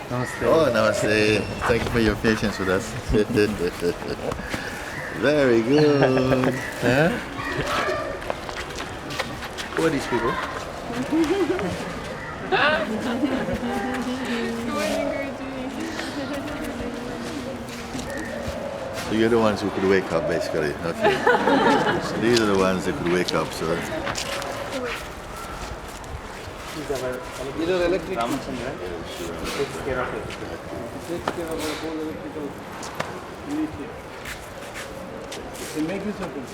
Namaste. Oh, namaste. Thank you for your patience with us. Very good. Huh? Who are these people? So you're the ones who could wake up, basically. Okay. So these are the ones that could wake up. So These are electric. Ramachandra takes care of it. Takes care of the whole electrical unit. They make you something.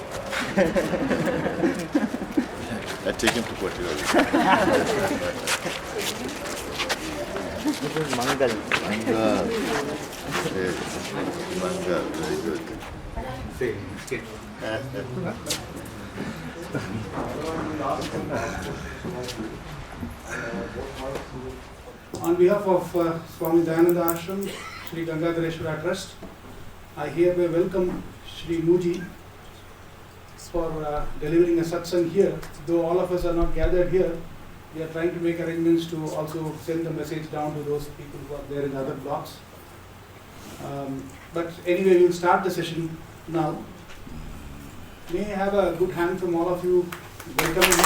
I take him to Portugal. This is Mangal. Mangal. Yes. Mangal. Very good. Same. On behalf of Swami Dayananda Ashram, Sri Gangadhareshwara Trust, I hereby welcome Sri Muji for delivering a satsang here. Though all of us are not gathered here, we are trying to make arrangements to also send the message down to those people who are there in other blocks. But anyway, we will start the session now. May I have a good hand from all of you welcoming me.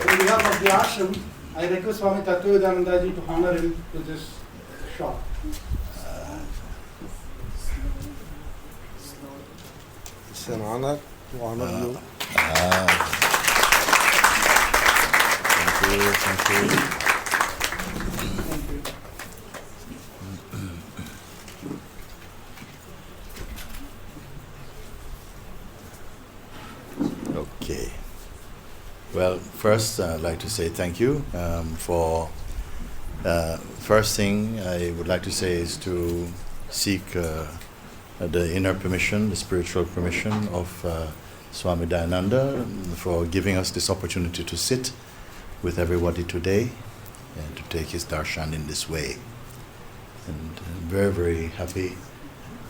On behalf of the ashram, I request Swami Dayananda to honor him with this shot. It's an honor to honor you. Thank you. Thank you. Thank you. Okay. Well, first I'd like to say thank you for. First thing I would like to say is to seek the inner permission, the spiritual permission of Swami Dayananda for giving us this opportunity to sit with everybody today and to take his darshan in this way. And I'm very, very happy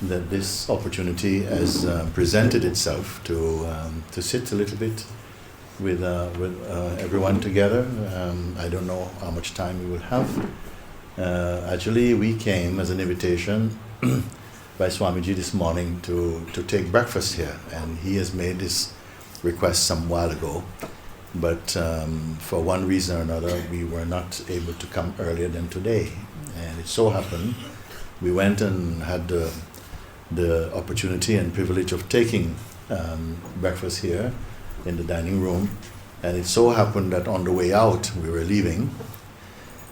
that this opportunity has presented itself to sit a little bit with everyone together. I don't know how much time we will have. Actually, we came as an invitation by Swamiji this morning to take breakfast here, and he has made this request some while ago, but for one reason or another we were not able to come earlier than today, and it so happened we went and had the opportunity and privilege of taking breakfast here in the dining room, and it so happened that on the way out we were leaving,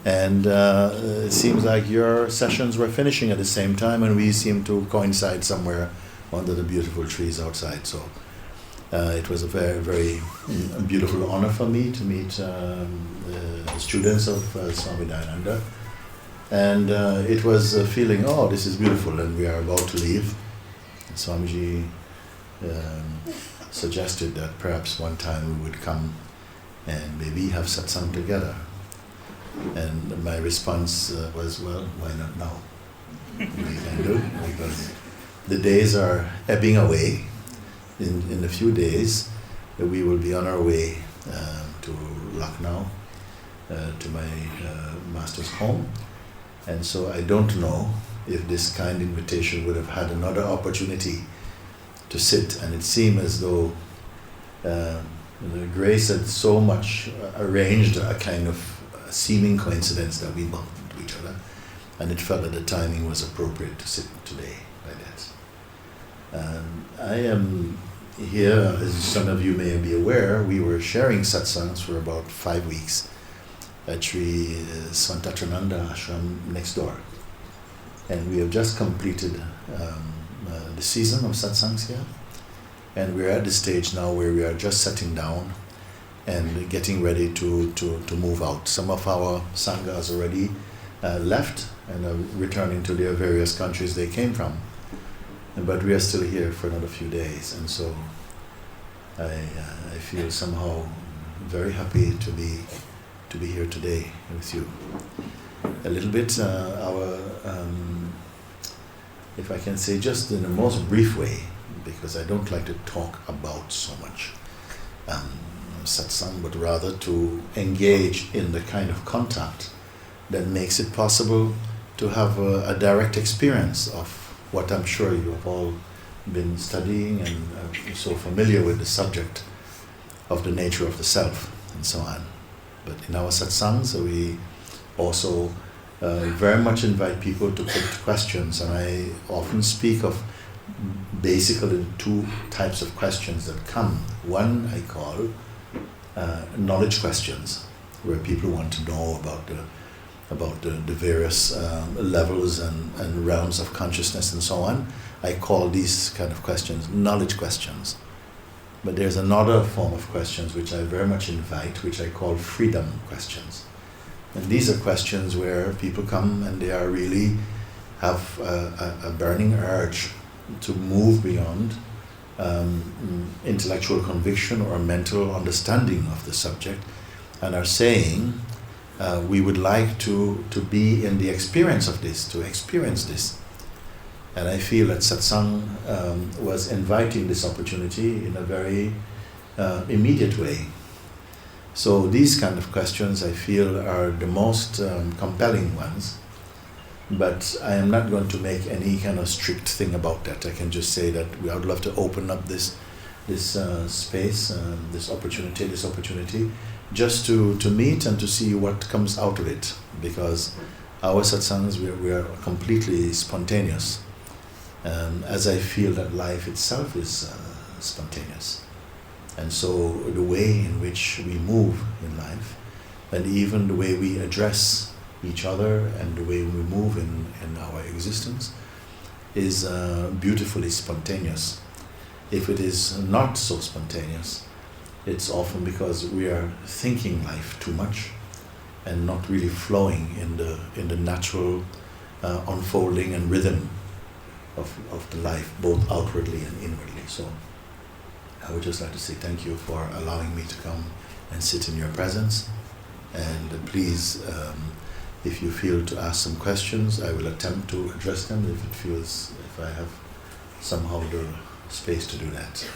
and it seems like your sessions were finishing at the same time, and we seemed to coincide somewhere under the beautiful trees outside. So it was a very, very beautiful honor for me to meet the students of Swami Dayananda, and it was a feeling, oh, this is beautiful, and we are about to leave. And Swamiji suggested that perhaps one time we would come and maybe have satsang together. And my response was, well, why not now? We can do, because the days are ebbing away. In a few days, we will be on our way to Lucknow, to my master's home. And so I don't know if this kind invitation would have had another opportunity to sit, and it seemed as though Grace had so much arranged a kind of seeming coincidence that we bumped into each other, and it felt that the timing was appropriate to sit today like that. I am here, as some of you may be aware, we were sharing satsangs for about 5 weeks at Sri Swami Dayananda Ashram next door, and we have just completed the season of satsangs here, and we're at the stage now where we are just sitting down and getting ready to move out. Some of our sanghas already left and are returning to their various countries they came from, but we are still here for another few days, and so I feel somehow very happy to be here today with you. A little bit our if I can say just in the most brief way, because I don't like to talk about so much satsang, but rather to engage in the kind of contact that makes it possible to have a direct experience of what I'm sure you have all been studying and so familiar with the subject of the nature of the self and so on. But in our satsangs, we also very much invite people to put questions, and I often speak of basically two types of questions that come. One I call knowledge questions, where people want to know about the various levels and realms of consciousness and so on. I call these kind of questions knowledge questions. But there's another form of questions which I very much invite, which I call freedom questions. And these are questions where people come and they are really have a burning urge to move beyond intellectual conviction or mental understanding of the subject, and are saying, we would like to be in the experience of this, to experience this. And I feel that satsang was inviting this opportunity in a very immediate way. So these kind of questions I feel are the most compelling ones, but I am not going to make any kind of strict thing about that. I can just say that I would love to open up this space, this opportunity, just to meet and to see what comes out of it, because our satsangs, we are completely spontaneous, as I feel that life itself is spontaneous. And so the way in which we move in life, and even the way we address each other and the way we move in our existence, is beautifully spontaneous. If it is not so spontaneous, it's often because we are thinking life too much and not really flowing in the natural unfolding and rhythm of the life, both outwardly and inwardly. So I would just like to say thank you for allowing me to come and sit in your presence. And please, if you feel to ask some questions, I will attempt to address them if I have somehow the space to do that.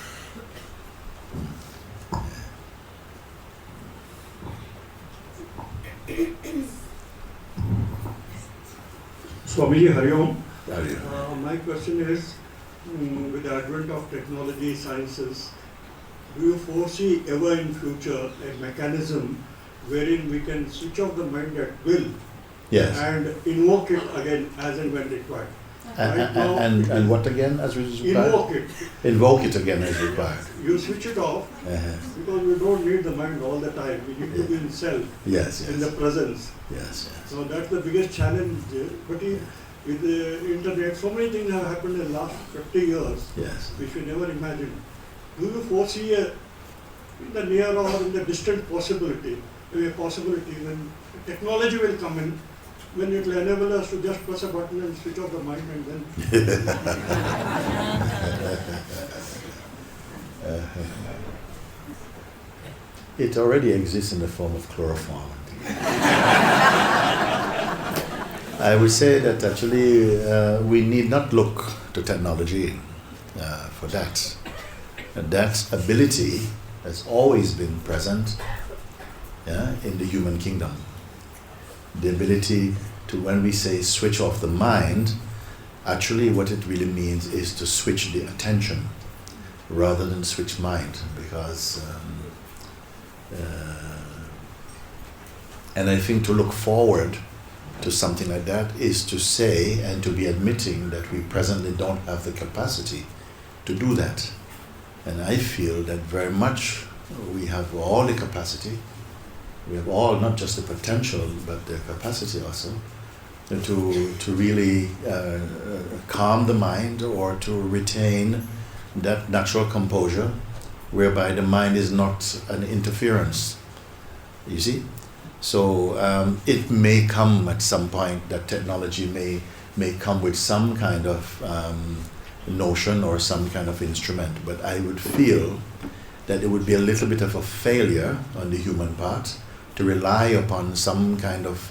Swamiji, Hari Om. Hari Om. My question is, with the advent of technology, sciences, do you foresee ever in future a mechanism wherein we can switch off the mind at will, Yes. and invoke it again as and when required? Right now, And what again as required? invoke it. Invoke it again as required. You switch it off because we don't need the mind all the time. We need to be in self, Yes, in the yes. presence. Yes, yes. So that's the biggest challenge there. But with the internet, so many things have happened in the last 50 years, Yes. which we never imagined. Do you foresee in the near or in the distant possibility when technology will come in, when it will enable us to just press a button and switch off the mind and then... It already exists in the form of chloroform. I would say that actually we need not look to technology for that. That ability has always been present in the human kingdom. The ability to, when we say switch off the mind, actually what it really means is to switch the attention rather than switch mind, because and I think to look forward to something like that is to say and to be admitting that we presently don't have the capacity to do that. And I feel that very much we have all the capacity, we have all, not just the potential, but the capacity also, to really calm the mind or to retain that natural composure whereby the mind is not an interference. You see? So it may come at some point that technology may come with some kind of notion or some kind of instrument, but I would feel that it would be a little bit of a failure on the human part to rely upon some kind of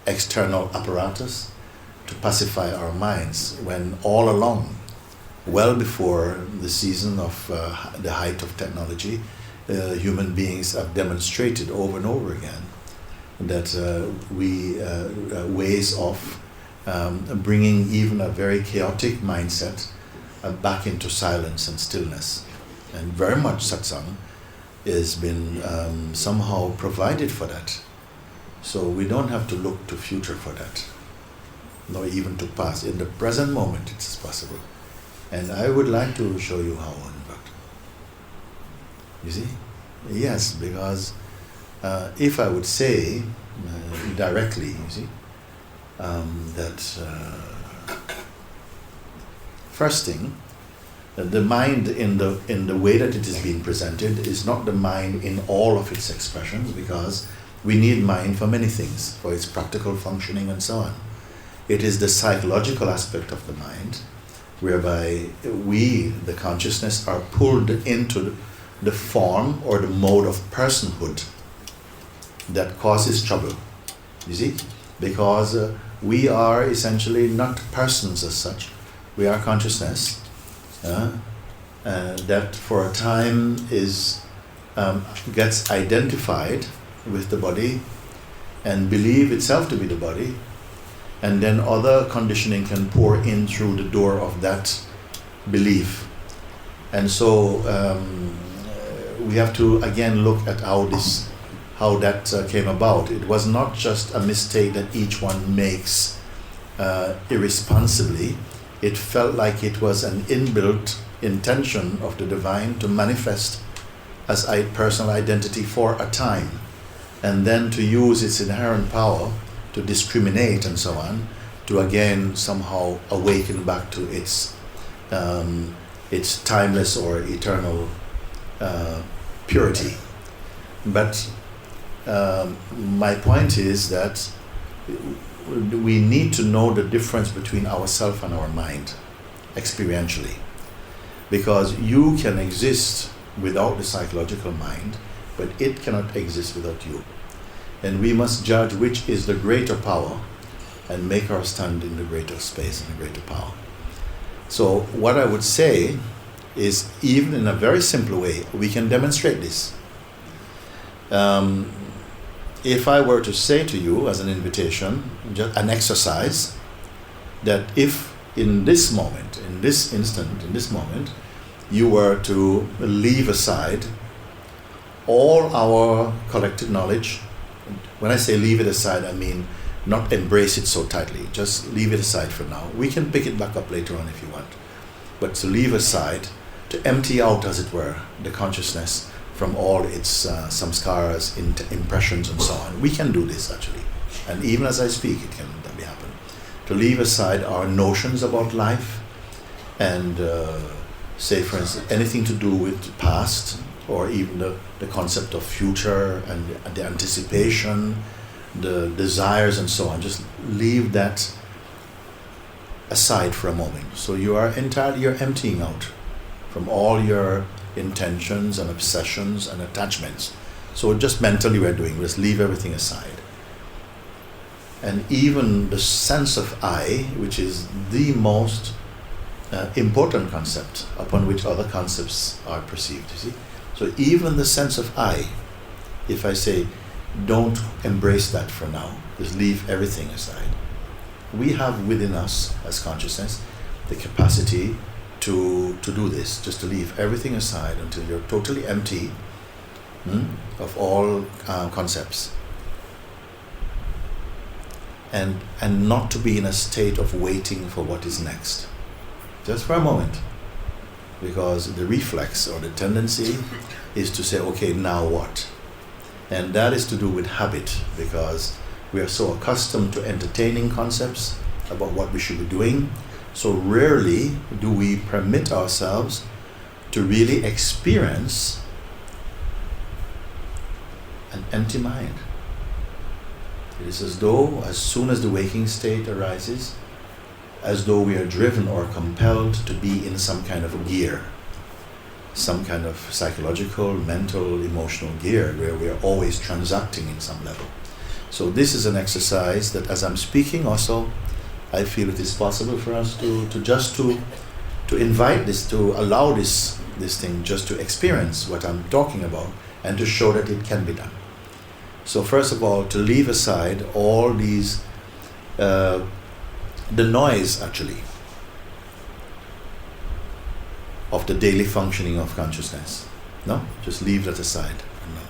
external apparatus to pacify our minds, when all along, well before the season of the height of technology, human beings have demonstrated over and over again that ways of bringing even a very chaotic mindset back into silence and stillness. And very much satsang has been somehow provided for that. So we don't have to look to future for that, nor even to past. In the present moment it is possible. And I would like to show you how, in fact. You see? Yes, because if I would say directly, you see, that first thing, the mind in the way that it is being presented is not the mind in all of its expressions, because we need mind for many things, for its practical functioning and so on. It is the psychological aspect of the mind, whereby we, the consciousness, are pulled into the form or the mode of personhood that causes trouble. You see? Because we are essentially not persons as such. We are consciousness that for a time gets identified with the body and believe itself to be the body, and then other conditioning can pour in through the door of that belief. And so we have to again look at how that came about. It was not just a mistake that each one makes irresponsibly. It felt like it was an inbuilt intention of the divine to manifest as a personal identity for a time, and then to use its inherent power to discriminate and so on, to again somehow awaken back to its timeless or eternal purity. But my point is that we need to know the difference between ourself and our mind experientially, because you can exist without the psychological mind, but it cannot exist without you. And we must judge which is the greater power and make our stand in the greater space and the greater power. So what I would say is, even in a very simple way, we can demonstrate this. If I were to say to you as an invitation, just an exercise, that if in this moment, in this instant, in this moment, you were to leave aside all our collected knowledge. When I say leave it aside, I mean not embrace it so tightly. Just leave it aside for now. We can pick it back up later on if you want. But to leave aside, to empty out, as it were, the consciousness from all its samskaras, impressions and so on. We can do this actually. And even as I speak, it can be happen. To leave aside our notions about life and say, for instance, anything to do with the past, or even the concept of future and the anticipation, the desires and so on. Just leave that aside for a moment. So you're emptying out from all your intentions and obsessions and attachments. So just mentally we're just leave everything aside. And even the sense of I, which is the most important concept upon which other concepts are perceived, you see. So even the sense of I, if I say, don't embrace that for now, just leave everything aside. We have within us, as consciousness, the capacity to do this, just to leave everything aside until you're totally empty of all concepts. And not to be in a state of waiting for what is next. Just for a moment. Because the reflex or the tendency is to say, okay, now what? And that is to do with habit, because we are so accustomed to entertaining concepts about what we should be doing. So rarely do we permit ourselves to really experience an empty mind. It is as though, as soon as the waking state arises, as though we are driven or compelled to be in some kind of gear, some kind of psychological, mental, emotional gear, where we are always transacting in some level. So this is an exercise that, as I'm speaking also, I feel it is possible for us to invite this, to allow this thing just to experience what I'm talking about and to show that it can be done. So first of all, to leave aside all these, the noise actually of the daily functioning of consciousness. No? Just leave that aside. No.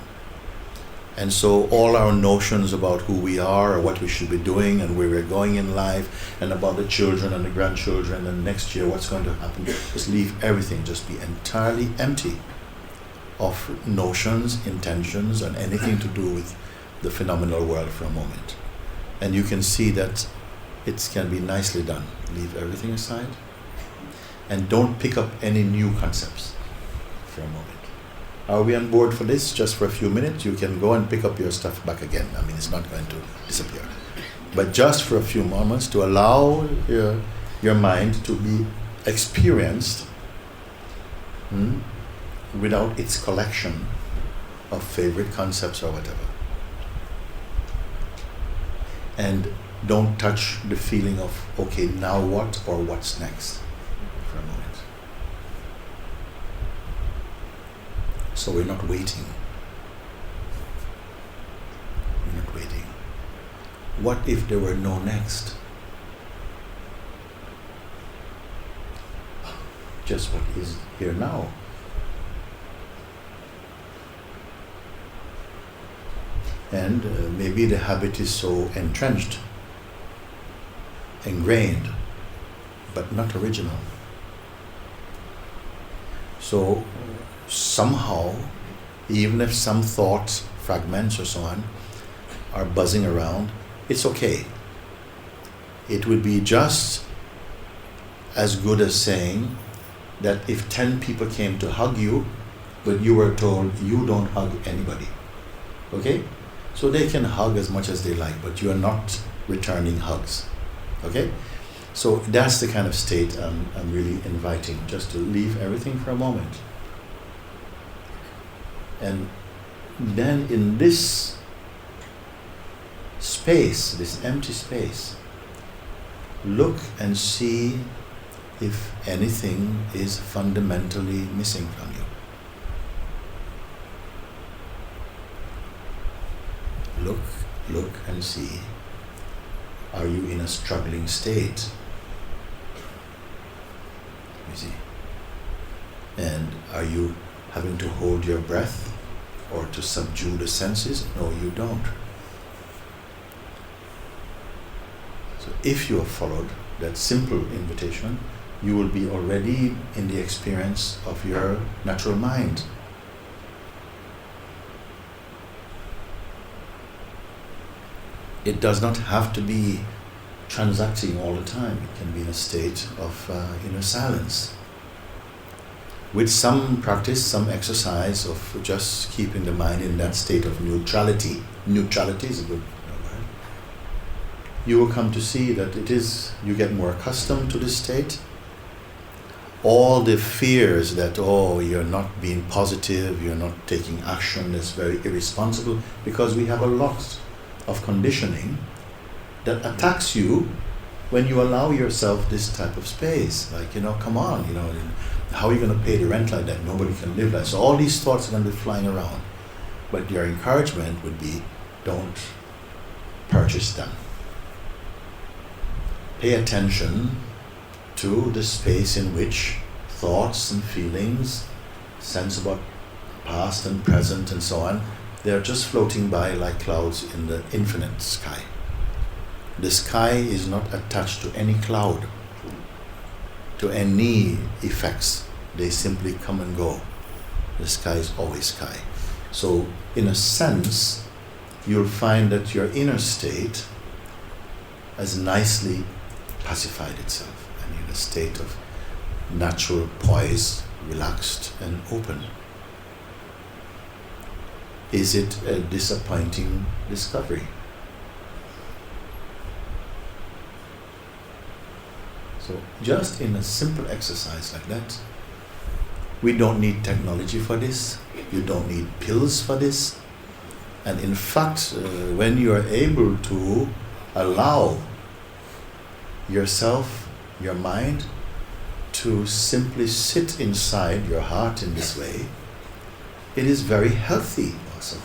And so all our notions about who we are or what we should be doing and where we're going in life and about the children and the grandchildren and next year what's going to happen, just leave everything, just be entirely empty of notions, intentions and anything to do with the phenomenal world for a moment. And you can see that it can be nicely done. Leave everything aside and don't pick up any new concepts for a moment. Are we on board for this? Just for a few minutes, you can go and pick up your stuff back again. I mean, it's not going to disappear. But just for a few moments to allow your mind to be experienced without its collection of favorite concepts or whatever. And don't touch the feeling of, okay, now what or what's next for a moment. So we're not waiting. We're not waiting. What if there were no next? Just what is here now. And maybe the habit is so entrenched, ingrained, but not original. So somehow, even if some thoughts, fragments or so on, are buzzing around, it's okay. It would be just as good as saying that if 10 people came to hug you, but you were told you don't hug anybody. Okay? So they can hug as much as they like, but you are not returning hugs. Okay? So that's the kind of state I'm really inviting, just to leave everything for a moment. And then in this space, this empty space, look and see if anything is fundamentally missing from you. Look and see. Are you in a struggling state? You see? And are you having to hold your breath or to subdue the senses? No, you don't. So if you have followed that simple invitation, you will be already in the experience of your natural mind. It does not have to be transacting all the time. It can be in a state of inner silence. With some practice, some exercise of just keeping the mind in that state of neutrality. Neutrality is a good word. You will come to see that you get more accustomed to this state. All the fears that, you're not being positive, you're not taking action, that's very irresponsible, because we have a lot of conditioning that attacks you when you allow yourself this type of space. Like, come on, how are you going to pay the rent like that? Nobody can live like that. So all these thoughts are going to be flying around. But your encouragement would be, don't purchase them. Pay attention to the space in which thoughts and feelings, sense about past and present and so on, they're just floating by like clouds in the infinite sky. The sky is not attached to any cloud, to any effects. They simply come and go. The sky is always sky. So in a sense, you'll find that your inner state has nicely pacified itself and in a state of natural poise, relaxed and open. Is it a disappointing discovery? So just in a simple exercise like that, we don't need technology for this, you don't need pills for this, and in fact, when you are able to allow yourself, your mind, to simply sit inside your heart in this way, it is very healthy also.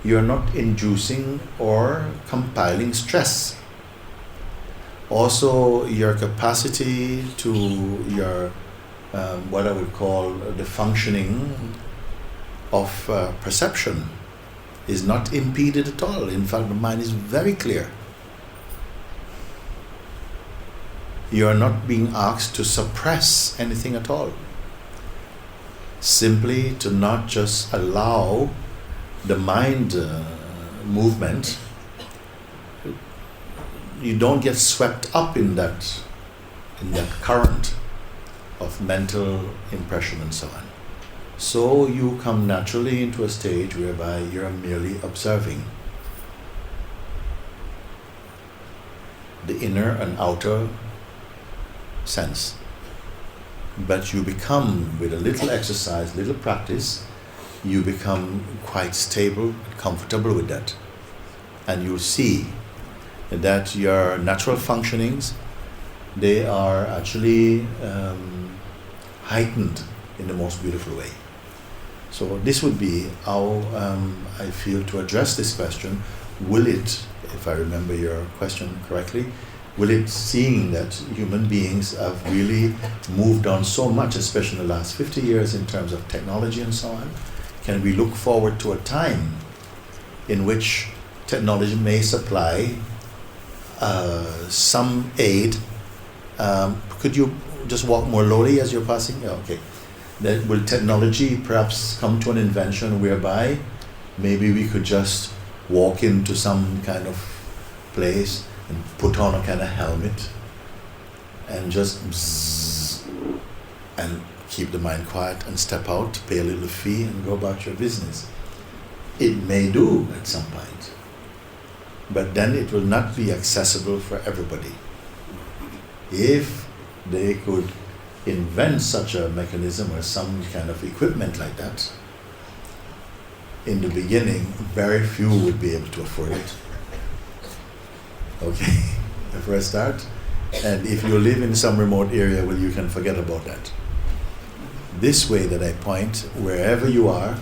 You're not inducing or compiling stress. Also, your capacity to your, what I would call the functioning of perception is not impeded at all. In fact, the mind is very clear. You are not being asked to suppress anything at all. Simply to not just allow the mind movement. You don't get swept up in that current of mental impression and so on. So you come naturally into a stage whereby you're merely observing the inner and outer sense. But you become, with a little exercise, little practice, you become quite stable and comfortable with that. And you'll see that your natural functionings, they are actually heightened in the most beautiful way. So this would be how I feel to address this question. Will it, if I remember your question correctly, will it, seeing that human beings have really moved on so much, especially in the last 50 years in terms of technology and so on, can we look forward to a time in which technology may supply some aid? Could you just walk more slowly as you're passing? Yeah, okay. That will technology perhaps come to an invention whereby maybe we could just walk into some kind of place and put on a kind of helmet and just bzzz, and keep the mind quiet and step out, pay a little fee and go about your business. It may do at some point, but then it will not be accessible for everybody. If they could invent such a mechanism or some kind of equipment like that, in the beginning, very few would be able to afford it. Okay, for a start. And if you live in some remote area, well, you can forget about that. This way that I point, wherever you are,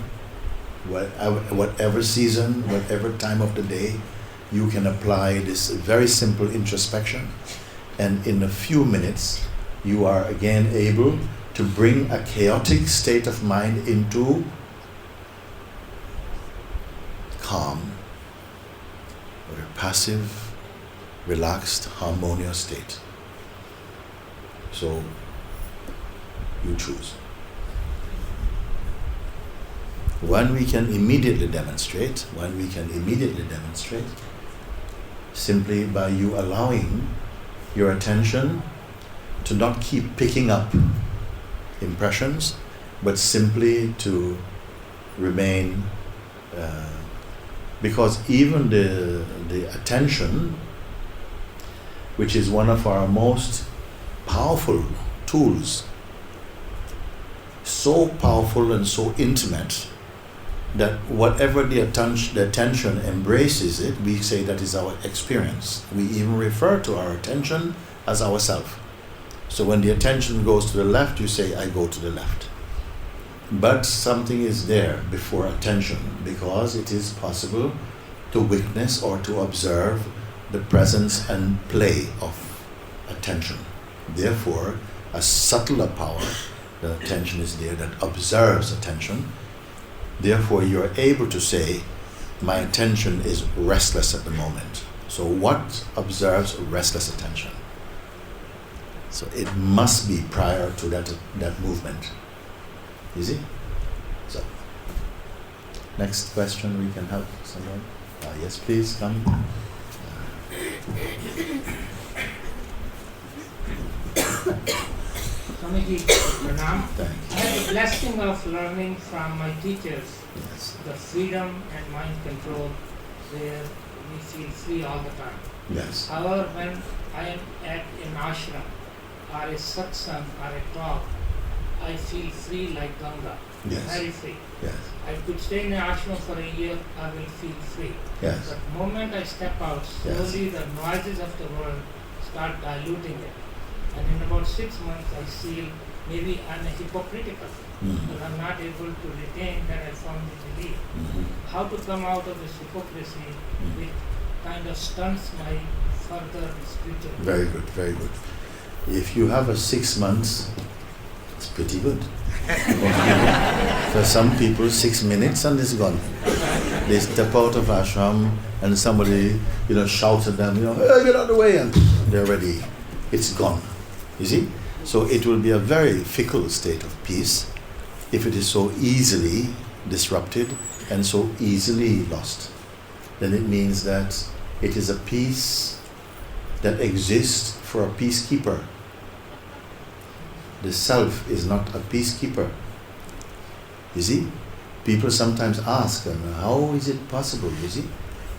whatever season, whatever time of the day, you can apply this very simple introspection, and in a few minutes, you are again able to bring a chaotic state of mind into calm, or a passive, relaxed, harmonious state. So, you choose. One we can immediately demonstrate, simply by you allowing your attention to not keep picking up impressions, but simply to remain, because even the attention, which is one of our most powerful tools, so powerful and so intimate that whatever the attention embraces it, we say that is our experience. We even refer to our attention as ourself. So when the attention goes to the left, you say, I go to the left. But something is there before attention, because it is possible to witness or to observe the presence and play of attention. Therefore, a subtler power, the attention is there, that observes attention. Therefore, you are able to say, my attention is restless at the moment. So what observes restless attention? So it must be prior to that movement. Easy? So, next question we can help someone. Yes, please, come. Swamiji, Pranam. Thank I had the blessing of learning from my teachers Yes. the freedom and mind control where we feel free all the time. Yes. However, when I am at an ashram or a satsang or a talk, I feel free like Ganga, Yes. very free. Yes. I could stay in an ashram for a year, I will feel free. Yes. But the moment I step out, slowly the noises of the world start diluting it. And in about 6 months I feel maybe I'm hypocritical, because I'm not able to retain that I firmly believe. How to come out of this hypocrisy, which kind of stunts my further spiritual growth. Very good, very good. If you have a 6 months, it's pretty good. For some people, 6 minutes and it's gone. They step out of ashram and somebody, shouts at them, hey, get out of the way, and they're ready. It's gone. You see? So it will be a very fickle state of peace if it is so easily disrupted and so easily lost. Then it means that it is a peace that exists for a peacekeeper. The self is not a peacekeeper. You see? People sometimes ask, how is it possible, you see?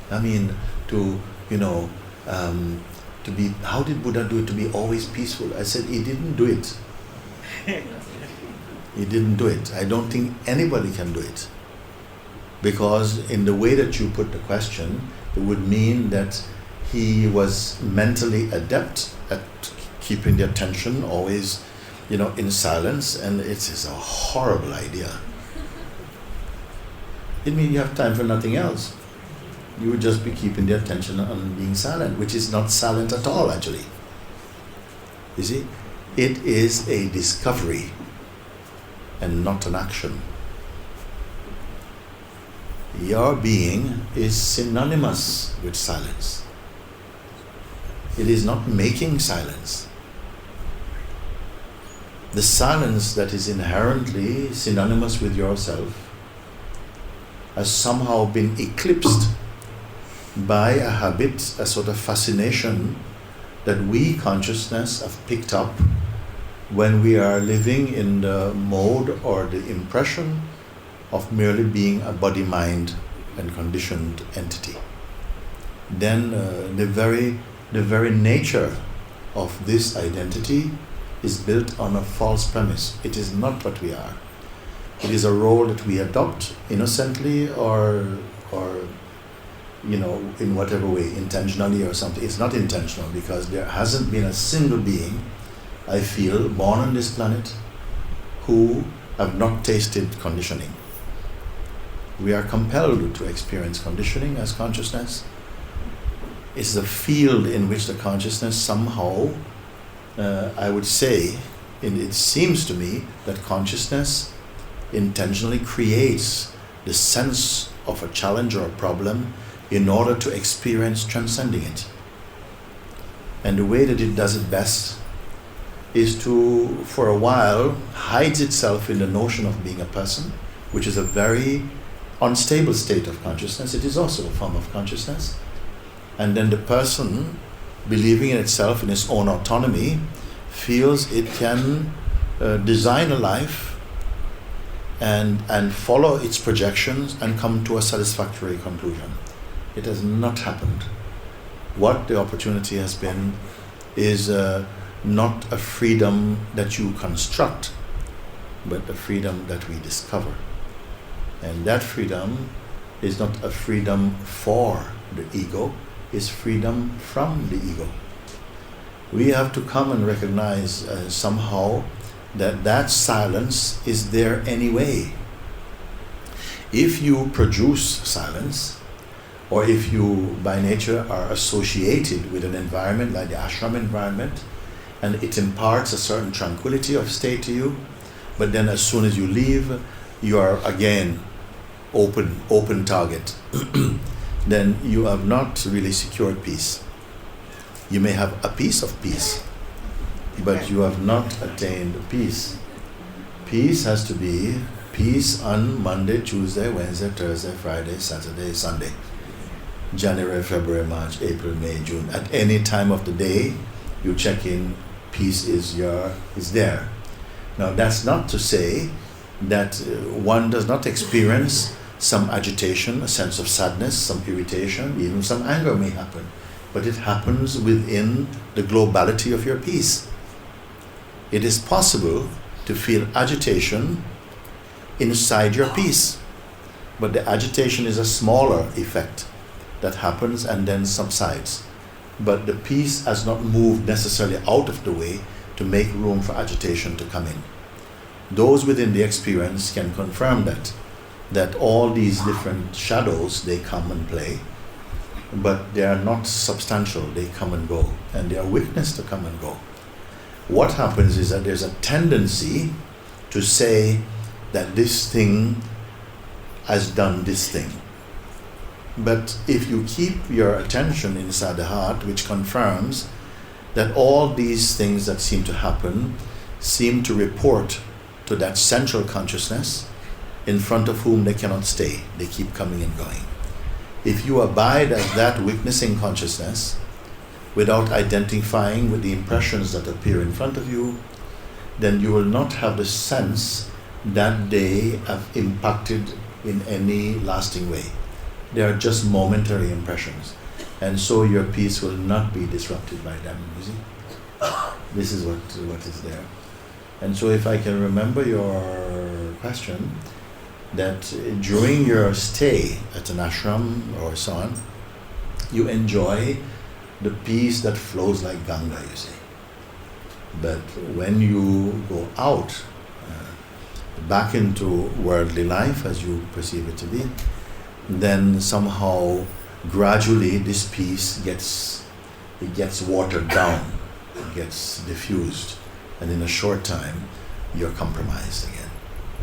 I mean, to be, how did Buddha do it to be always peaceful? I said, he didn't do it. He didn't do it. I don't think anybody can do it. Because in the way that you put the question, it would mean that he was mentally adept at keeping the attention always, in silence, and it is a horrible idea. It means you have time for nothing else. You would just be keeping the attention on being silent, which is not silent at all, actually. You see? It is a discovery and not an action. Your being is synonymous with silence. It is not making silence. The silence that is inherently synonymous with yourself has somehow been eclipsed by a habit, a sort of fascination that we consciousness have picked up when we are living in the mode or the impression of merely being a body, mind and conditioned entity. Then the very nature of this identity is built on a false premise. It is not what we are. It is a role that we adopt innocently or in whatever way, intentionally or something. It's not intentional, because there hasn't been a single being, I feel, born on this planet who have not tasted conditioning. We are compelled to experience conditioning as consciousness. It's the field in which the consciousness somehow, I would say, it seems to me that consciousness intentionally creates the sense of a challenge or a problem in order to experience transcending it. And the way that it does it best is to, for a while, hides itself in the notion of being a person, which is a very unstable state of consciousness. It is also a form of consciousness. And then the person, believing in itself, in its own autonomy, feels it can design a life and follow its projections and come to a satisfactory conclusion. It has not happened. What the opportunity has been is not a freedom that you construct, but a freedom that we discover. And that freedom is not a freedom for the ego, it's freedom from the ego. We have to come and recognize somehow that silence is there anyway. If you produce silence, or if you by nature are associated with an environment like the ashram environment, and it imparts a certain tranquility of state to you, but then as soon as you leave, you are again open target, then you have not really secured peace. You may have a piece of peace, but you have not attained peace. Peace has to be peace on Monday, Tuesday, Wednesday, Thursday, Friday, Saturday, Sunday. January, February, March, April, May, June. At any time of the day, you check in, peace is there. Now that's not to say that one does not experience some agitation, a sense of sadness, some irritation, even some anger may happen. But it happens within the globality of your peace. It is possible to feel agitation inside your peace, but the agitation is a smaller effect that happens and then subsides. but the peace has not moved necessarily out of the way to make room for agitation to come in. Those within the experience can confirm that all these different shadows, they come and play, but they are not substantial. They come and go, and they are witnessed to come and go. What happens is that there's a tendency to say that this thing has done this thing. But if you keep your attention inside the heart, which confirms that all these things that seem to happen seem to report to that central consciousness in front of whom they cannot stay. They keep coming and going. If you abide as that witnessing consciousness without identifying with the impressions that appear in front of you, then you will not have the sense that they have impacted in any lasting way. They are just momentary impressions. And so your peace will not be disrupted by them, you see. This is what is there. And so if I can remember your question, that during your stay at an ashram or so on, you enjoy the peace that flows like Ganga, you see. But when you go out, back into worldly life as you perceive it to be, then somehow gradually this peace gets watered down, it gets diffused, and in a short time you're compromised again.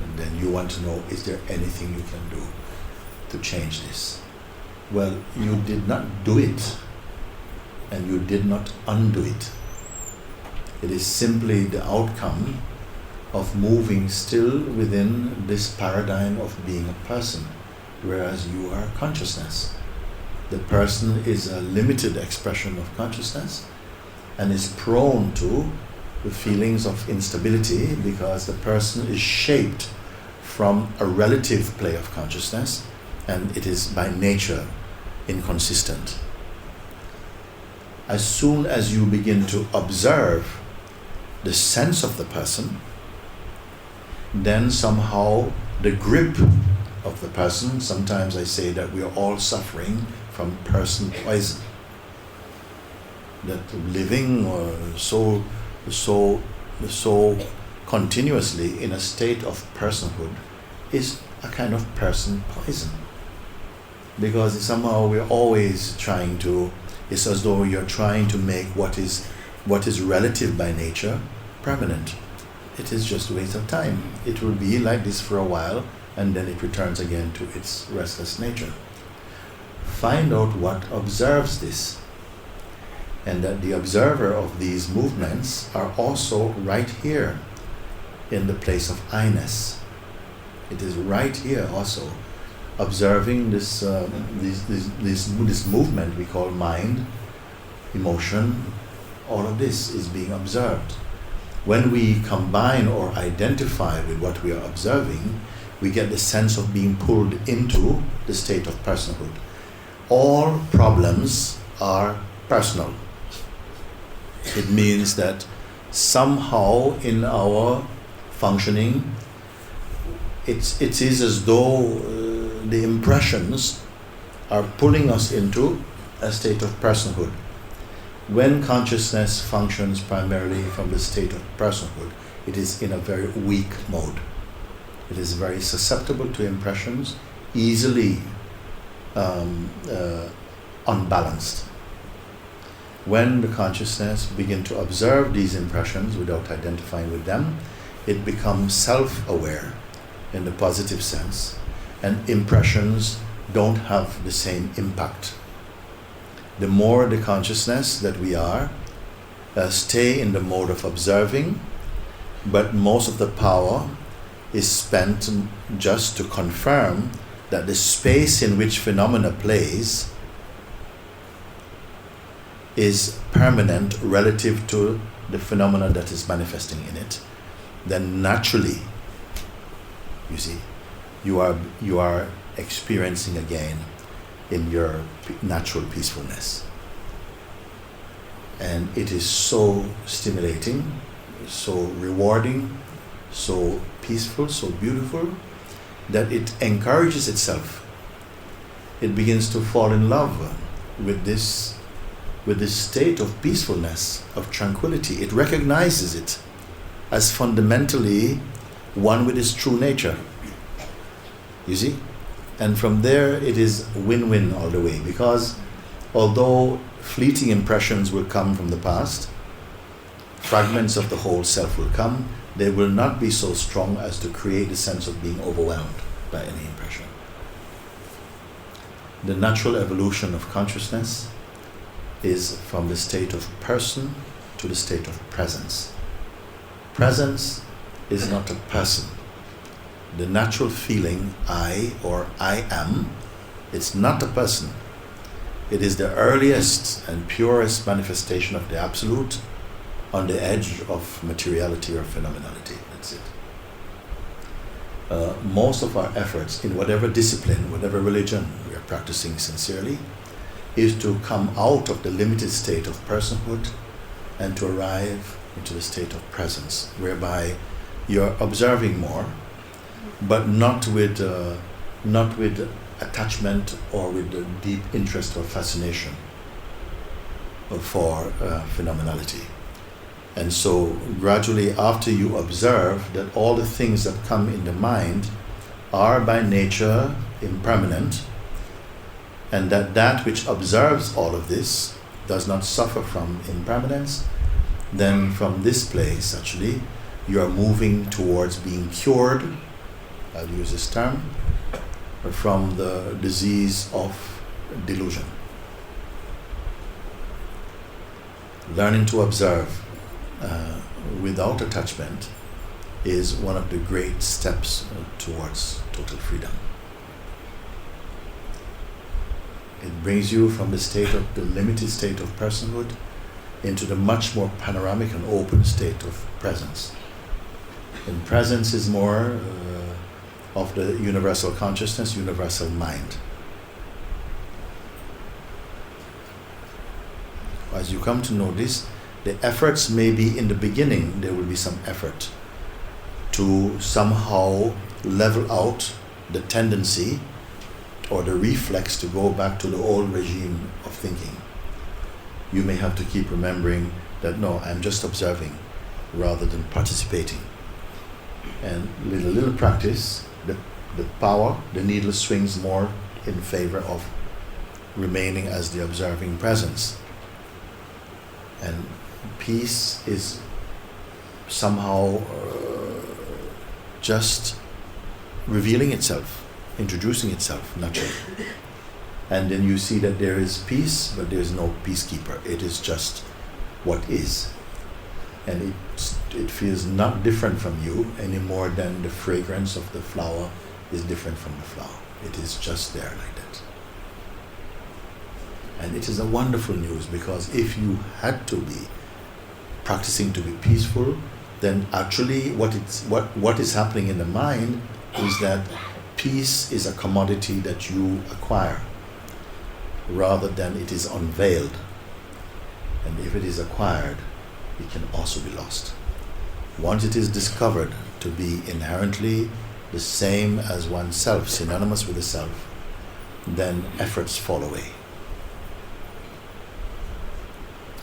And then you want to know, is there anything you can do to change this? Well, you did not do it, and you did not undo it. It is simply the outcome of moving still within this paradigm of being a person, whereas you are consciousness. The person is a limited expression of consciousness and is prone to the feelings of instability because the person is shaped from a relative play of consciousness, and it is by nature inconsistent. As soon as you begin to observe the sense of the person, then somehow the grip of the person, sometimes I say that we are all suffering from person poison. That living so continuously in a state of personhood is a kind of person poison. Because somehow we're always trying to, it's as though you're trying to make what is relative by nature permanent. It is just a waste of time. It will be like this for a while, and then it returns again to its restless nature. Find out what observes this, and that the observer of these movements are also right here in the place of I-ness. It is right here also, observing this movement we call mind, emotion. All of this is being observed. When we combine or identify with what we are observing, we get the sense of being pulled into the state of personhood. All problems are personal. It means that somehow in our functioning, it is as though the impressions are pulling us into a state of personhood. When consciousness functions primarily from the state of personhood, it is in a very weak mode. It is very susceptible to impressions, easily unbalanced. When the consciousness begins to observe these impressions without identifying with them, it becomes self-aware in the positive sense, and impressions don't have the same impact. The more the consciousness that we are, stay in the mode of observing, but most of the power is spent just to confirm that the space in which phenomena plays is permanent relative to the phenomena that is manifesting in it. Then naturally, you see, you are experiencing again in your natural peacefulness. And it is so stimulating, so rewarding, so peaceful, so beautiful, that it encourages itself. It begins to fall in love with this with this state of peacefulness, of tranquility. It recognizes it as fundamentally one with its true nature. You see? And from there it is win-win all the way, because although fleeting impressions will come from the past, fragments of the whole self will come, they will not be so strong as to create a sense of being overwhelmed by any impression. The natural evolution of consciousness is from the state of person to the state of presence. Presence is not a person. The natural feeling I or I am, it's not a person. It is the earliest and purest manifestation of the Absolute on the edge of materiality or phenomenality. That's it. Most of our efforts in whatever discipline, whatever religion we are practicing sincerely, is to come out of the limited state of personhood and to arrive into the state of presence, whereby you're observing more, but not with attachment or with a deep interest or fascination for phenomenality. And so gradually, after you observe that all the things that come in the mind are by nature impermanent, and that which observes all of this does not suffer from impermanence, then from this place actually you are moving towards being cured, I'll use this term, from the disease of delusion. Learning to observe without attachment is one of the great steps towards total freedom. It brings you from the limited state of personhood into the much more panoramic and open state of presence. And presence is more of the universal consciousness, universal mind. As you come to know this, the efforts may be in the beginning, there will be some effort to somehow level out the tendency or the reflex to go back to the old regime of thinking. You may have to keep remembering that no, I'm just observing rather than participating. And with a little practice, the power, the needle swings more in favor of remaining as the observing presence. And peace is somehow just revealing itself, introducing itself naturally. And then you see that there is peace, but there is no peacekeeper. It is just what is. And it feels not different from you any more than the fragrance of the flower is different from the flower. It is just there like that. And it is a wonderful news, because if you had to be practicing to be peaceful, then actually what is happening in the mind is that peace is a commodity that you acquire rather than it is unveiled. And if it is acquired, it can also be lost. Once it is discovered to be inherently the same as oneself, synonymous with the self, then efforts fall away.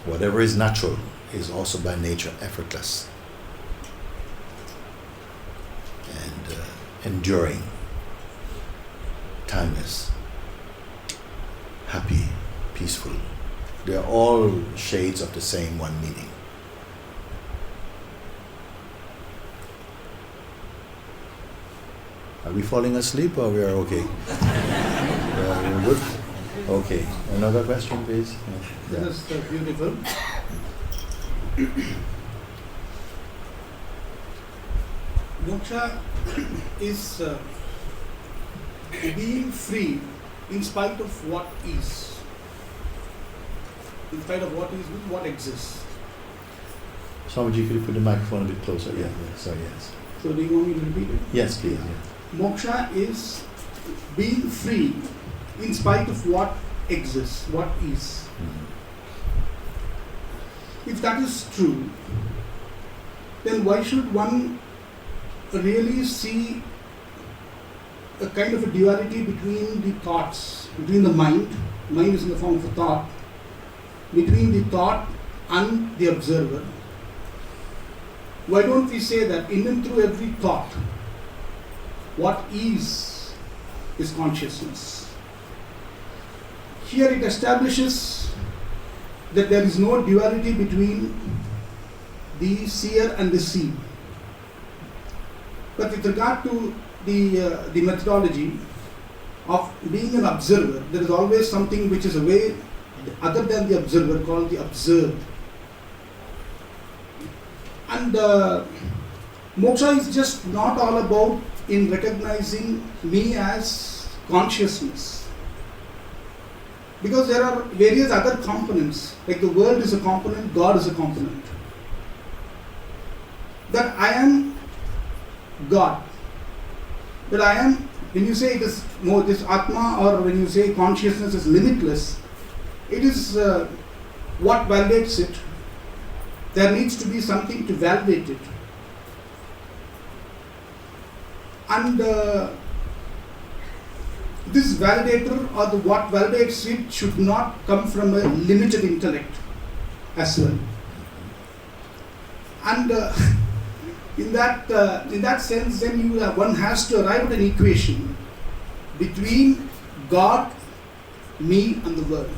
Whatever is natural is also by nature effortless and enduring, timeless, happy, peaceful. They are all shades of the same one meaning. Are we falling asleep or we are okay? We're good? Okay. Another question, please. Yeah. This is beautiful. Moksha is being free in spite of what is. In spite of what is with what exists. Swamiji, could you put the microphone a bit closer? Yeah, sorry, yes. So do you want me to repeat it? Yes, please. Yeah. Moksha is being free in spite of what exists, what is. If that is true, then why should one really see a kind of a duality between the thoughts, between the mind is in the form of a thought, between the thought and the observer, why don't we say that in and through every thought, what is consciousness? Here it establishes that there is no duality between the seer and the seen. But with regard to the methodology of being an observer, there is always something which is away other than the observer called the observed. And moksha is just not all about in recognizing me as consciousness. Because there are various other components, like the world is a component, God is a component. That I am God. But I am, when you say it is more this Atma, or when you say consciousness is limitless, it is what validates it. There needs to be something to validate it. And this validator, or the what validates it, should not come from a limited intellect as well. And in that sense, then one has to arrive at an equation between God, me, and the world.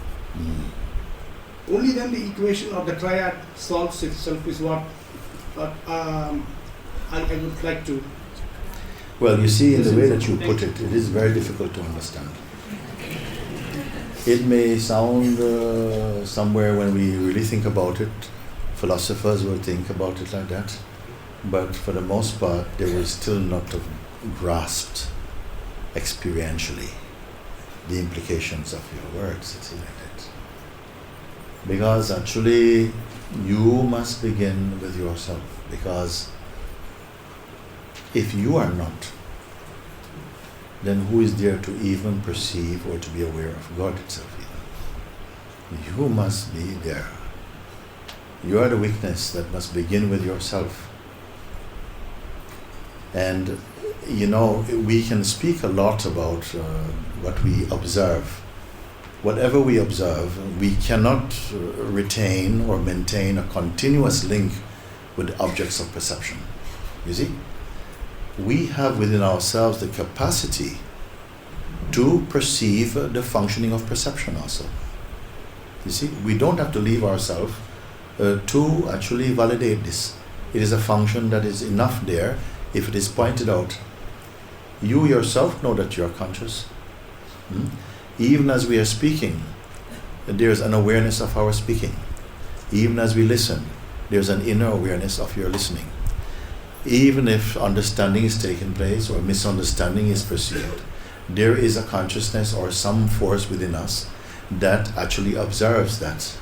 Only then the equation or the triad solves itself is what I would like to. Well, you see, in the way that you put it, it is very difficult to understand. It may sound somewhere when we really think about it, philosophers will think about it like that, but for the most part, they will still not have grasped experientially the implications of your words, it's like that. Because actually, you must begin with yourself, because if you are not, then who is there to even perceive or to be aware of God itself even? You must be there. You are the witness that must begin with yourself. And we can speak a lot about what we observe. Whatever we observe, we cannot retain or maintain a continuous link with objects of perception. You see? We have within ourselves the capacity to perceive the functioning of perception also. You see, we don't have to leave ourselves to actually validate this. It is a function that is enough there if it is pointed out. You yourself know that you are conscious. Even as we are speaking, there is an awareness of our speaking. Even as we listen, there is an inner awareness of your listening. Even if understanding is taking place or misunderstanding is perceived, there is a consciousness or some force within us that actually observes that.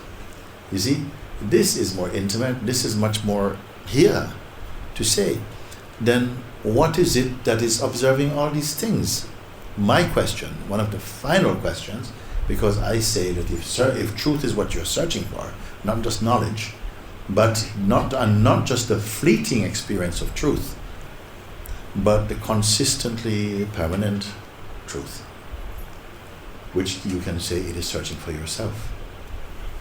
You see, this is more intimate, this is much more here to say. Then what is it that is observing all these things? My question, one of the final questions, because I say that if truth is what you're searching for, not just knowledge, but not just the fleeting experience of truth, but the consistently permanent truth, which you can say it is searching for yourself.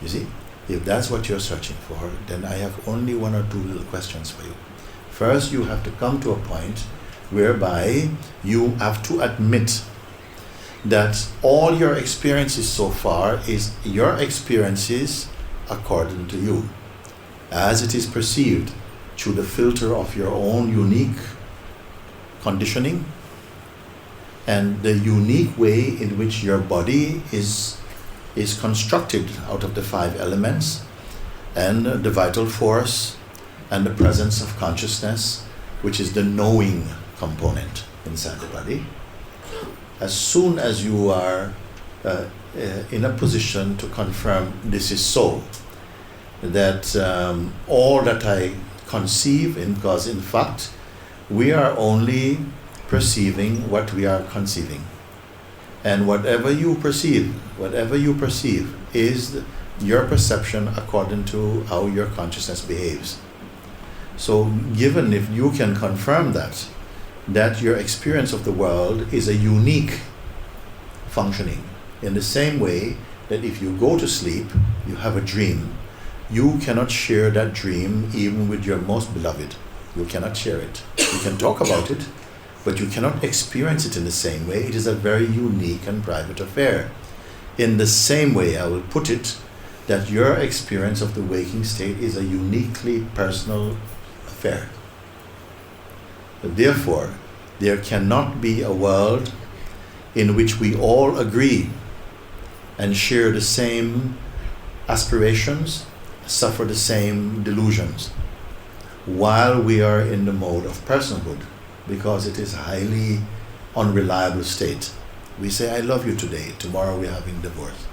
You see, if that's what you're searching for, then I have only one or two little questions for you. First, you have to come to a point whereby you have to admit that all your experiences so far is your experiences according to you, as it is perceived through the filter of your own unique conditioning and the unique way in which your body is constructed out of the 5 elements and the vital force and the presence of consciousness, which is the knowing component inside the body. As soon as you are in a position to confirm this is so, that all that I conceive, because in fact we are only perceiving what we are conceiving, and whatever you perceive is your perception according to how your consciousness behaves. So given if you can confirm that your experience of the world is a unique functioning, in the same way that if you go to sleep, you have a dream, you cannot share that dream even with your most beloved. You cannot share it. You can talk about it, but you cannot experience it in the same way. It is a very unique and private affair. In the same way, I will put it, that your experience of the waking state is a uniquely personal affair. Therefore, there cannot be a world in which we all agree and share the same aspirations, suffer the same delusions, while we are in the mode of personhood, because it is a highly unreliable state. We say, I love you today, tomorrow we are having divorce.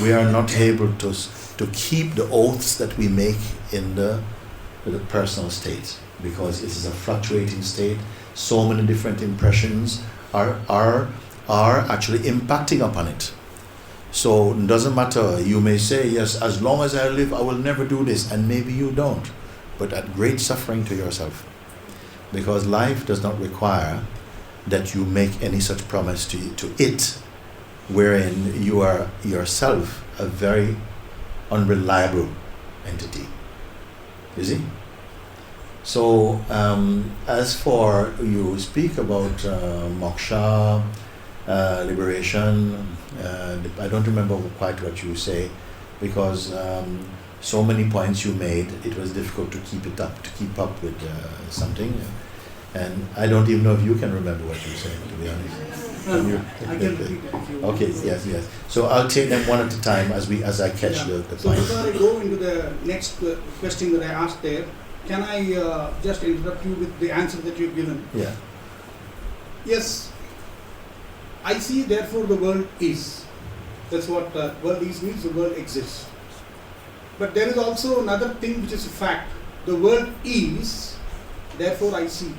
We are not able to keep the oaths that we make in the personal state, because it is a fluctuating state. So many different impressions are actually impacting upon it. So it doesn't matter, you may say, yes, as long as I live, I will never do this, and maybe you don't, but at great suffering to yourself. Because life does not require that you make any such promise to it, wherein you are yourself a very unreliable entity. You see? So, as for you speak about moksha, liberation, I don't remember quite what you say, because so many points you made, it was difficult to keep up with something, and I don't even know if you can remember what you said, to be honest. I can repeat it if you want. Okay, yes. So I'll take them one at a time as I catch the So points. before I go into the next question that I asked there, can I just interrupt you with the answer that you've given? Yeah. Yes, I see, therefore the world is. That's what world is means, the world exists. But there is also another thing which is a fact. The world is, therefore I see.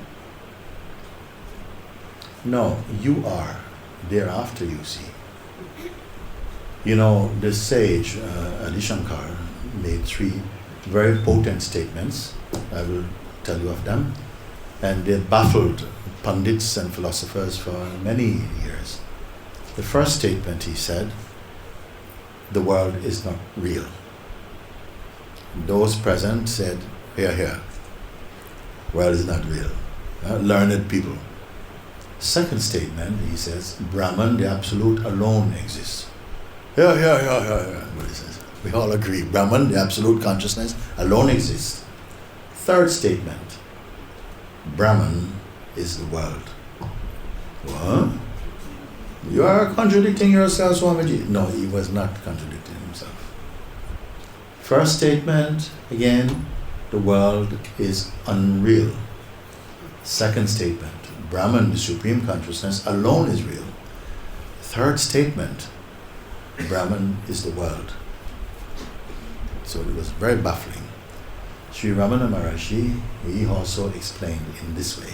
No, you are. Thereafter you see. You know, the sage Adi Shankar made 3 very potent statements. I will tell you of them. And they baffled pundits and philosophers for many years. The first statement, he said, the world is not real. Those present said, here, world is not real. Learned people. Second statement, he says, Brahman, the Absolute, alone exists. Here. What he says. We all agree. Brahman, the Absolute Consciousness, alone exists. Third statement, Brahman is the world. What? You are contradicting yourself, Swamiji. No, he was not contradicting himself. First statement, again, the world is unreal. Second statement, Brahman, the Supreme Consciousness, alone is real. Third statement, Brahman is the world. So it was very baffling. Sri Ramana Maharshi, he also explained in this way.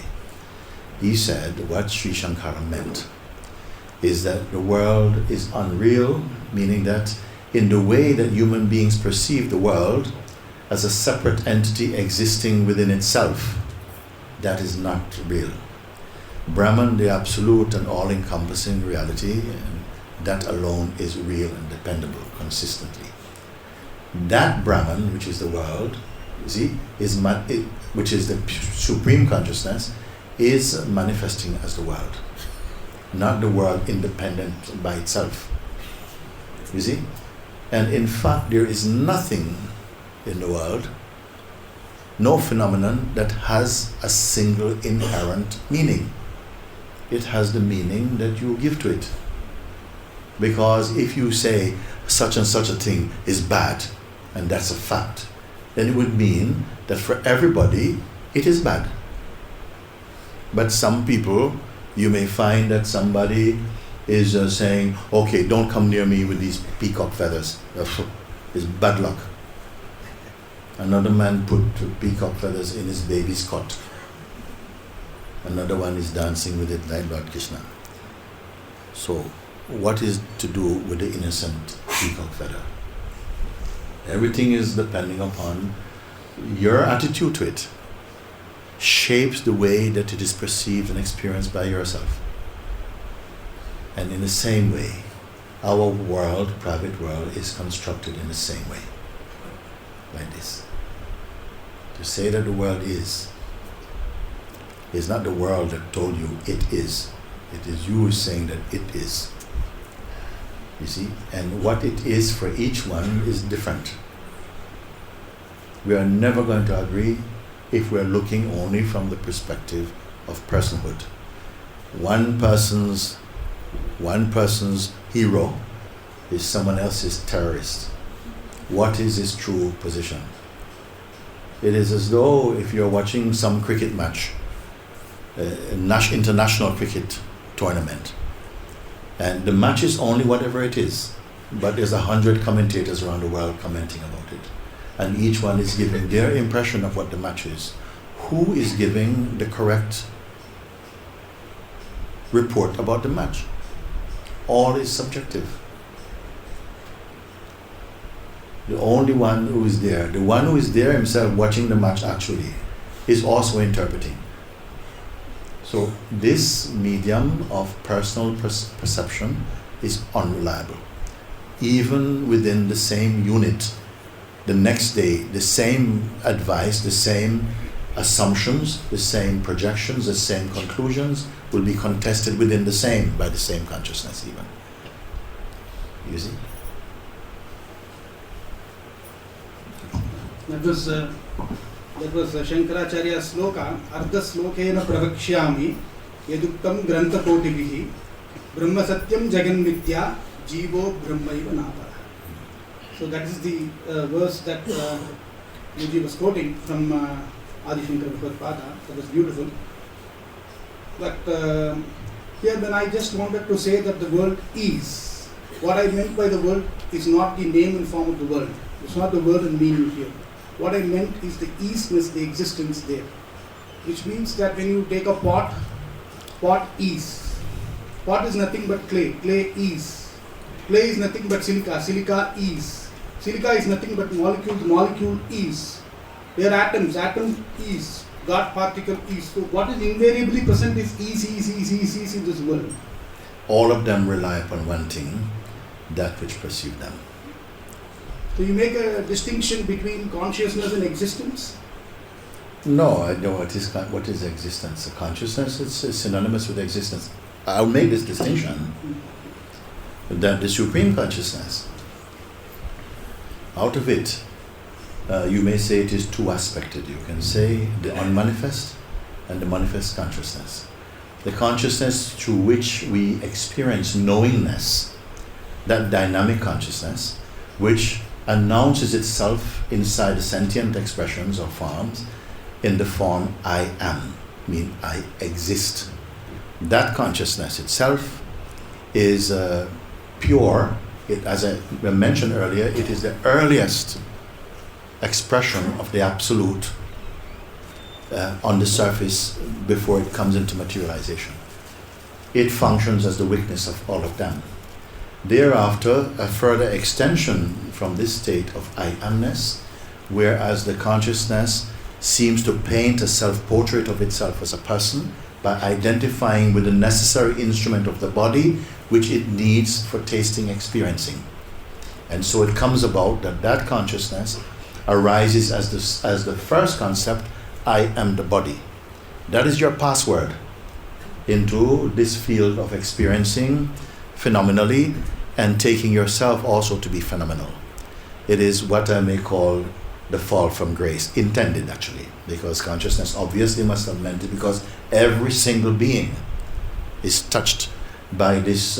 He said what Sri Shankara meant is that the world is unreal, meaning that in the way that human beings perceive the world as a separate entity existing within itself, that is not real. Brahman, the absolute and all-encompassing reality, that alone is real and dependable consistently. That Brahman, which is the world, you see, which is the Supreme Consciousness, is manifesting as the world, not the world independent by itself. You see? And in fact, there is nothing in the world, no phenomenon that has a single inherent meaning. It has the meaning that you give to it. Because if you say such and such a thing is bad, and that's a fact, then it would mean that for everybody it is bad. But some people, you may find that somebody is saying, okay, don't come near me with these peacock feathers. It's bad luck. Another man put peacock feathers in his baby's cot. Another one is dancing with it like Lord Krishna. So, what is to do with the innocent peacock feather? Everything is depending upon your attitude to it. Shapes the way that it is perceived and experienced by yourself. And in the same way, our world, private world, is constructed in the same way, like this. To say that the world is not the world that told you it is. It is you saying that it is. You see? And what it is for each one is different. We are never going to agree if we're looking only from the perspective of personhood. One person's hero is someone else's terrorist. What is his true position? It is as though if you're watching some cricket match, international cricket tournament, and the match is only whatever it is, but there's 100 commentators around the world commenting about it, and each one is giving their impression of what the match is. Who is giving the correct report about the match? All is subjective. The only one who is there, the one who is there himself watching the match actually, is also interpreting. So this medium of personal perception is unreliable. Even within the same unit, the next day, the same advice, the same assumptions, the same projections, the same conclusions will be contested within the same, by the same consciousness even. You see? That was Shankaracharya's sloka. Ardha slokena pravakshyami yaduktam grantha kotivihi brahma satyam jagan mitya jivo brahmaiva napara. So that is the verse that Muji was quoting from Adi Shankara Bhagavad. That was beautiful. But here then I just wanted to say that the world is. What I meant by the world is not the name and form of the world. It's not the word and meaning here. What I meant is the easiness, the existence there. Which means that when you take a pot is. Pot is nothing but clay. Clay is. Clay is nothing but silica. Silica is. Silica is nothing but molecule. The molecule is. There are atoms. Atom is. God particle is. So what is invariably present is is in this world. All of them rely upon one thing, that which perceive them. So you make a distinction between consciousness and existence? No, I know what is existence. Consciousness is synonymous with existence. I'll make this distinction. That the supreme consciousness, out of it, you may say it is two-aspected. You can say the unmanifest and the manifest consciousness. The consciousness through which we experience knowingness, that dynamic consciousness, which announces itself inside the sentient expressions or forms in the form I am, mean I exist. That consciousness itself is pure. As I mentioned earlier, it is the earliest expression of the absolute on the surface before it comes into materialization. It functions as the witness of all of them. Thereafter, a further extension from this state of I amness, whereas the consciousness seems to paint a self-portrait of itself as a person by identifying with the necessary instrument of the body which it needs for tasting, experiencing. And so it comes about that consciousness arises as the first concept, I am the body. That is your password into this field of experiencing phenomenally and taking yourself also to be phenomenal. It is what I may call the fall from grace, intended actually, because consciousness obviously must have meant it, because every single being is touched by this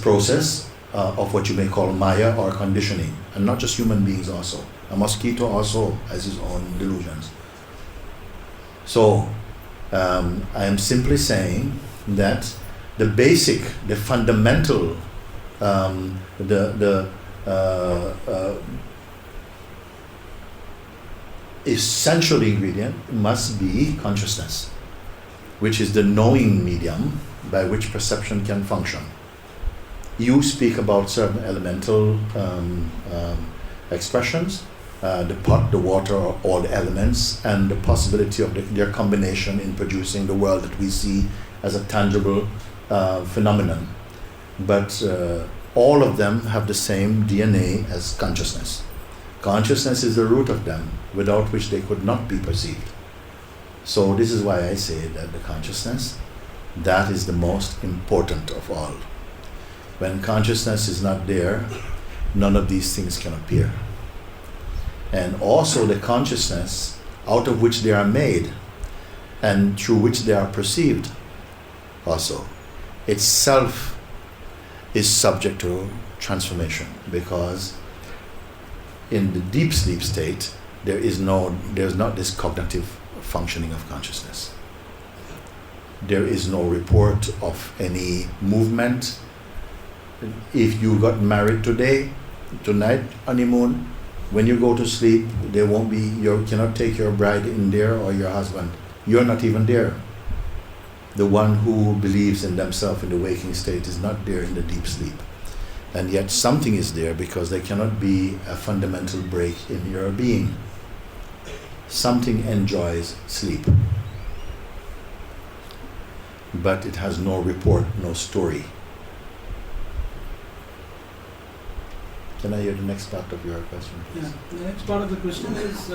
process of what you may call Maya or conditioning, and not just human beings also. A mosquito also has his own delusions. So I am simply saying that the basic, the fundamental, essential ingredient must be consciousness, which is the knowing medium by which perception can function. You speak about certain elemental expressions, the pot, the water, all the elements, and the possibility of their combination in producing the world that we see as a tangible phenomenon. but all of them have the same DNA as consciousness. Consciousness is the root of them, without which they could not be perceived. So this is why I say that the consciousness, that is the most important of all. When consciousness is not there, none of these things can appear. And also the consciousness out of which they are made and through which they are perceived also, itself is subject to transformation, because in the deep sleep state there's not this cognitive functioning of consciousness. There is no report of any movement. If you got married tonight, honeymoon, when you go to sleep, you cannot take your bride in there or your husband. You're not even there. The one who believes in themselves in the waking state is not there in the deep sleep. And yet something is there, because there cannot be a fundamental break in your being. Something enjoys sleep, but it has no report, no story. Can I hear the next part of your question, please? Yeah. The next part of the question is,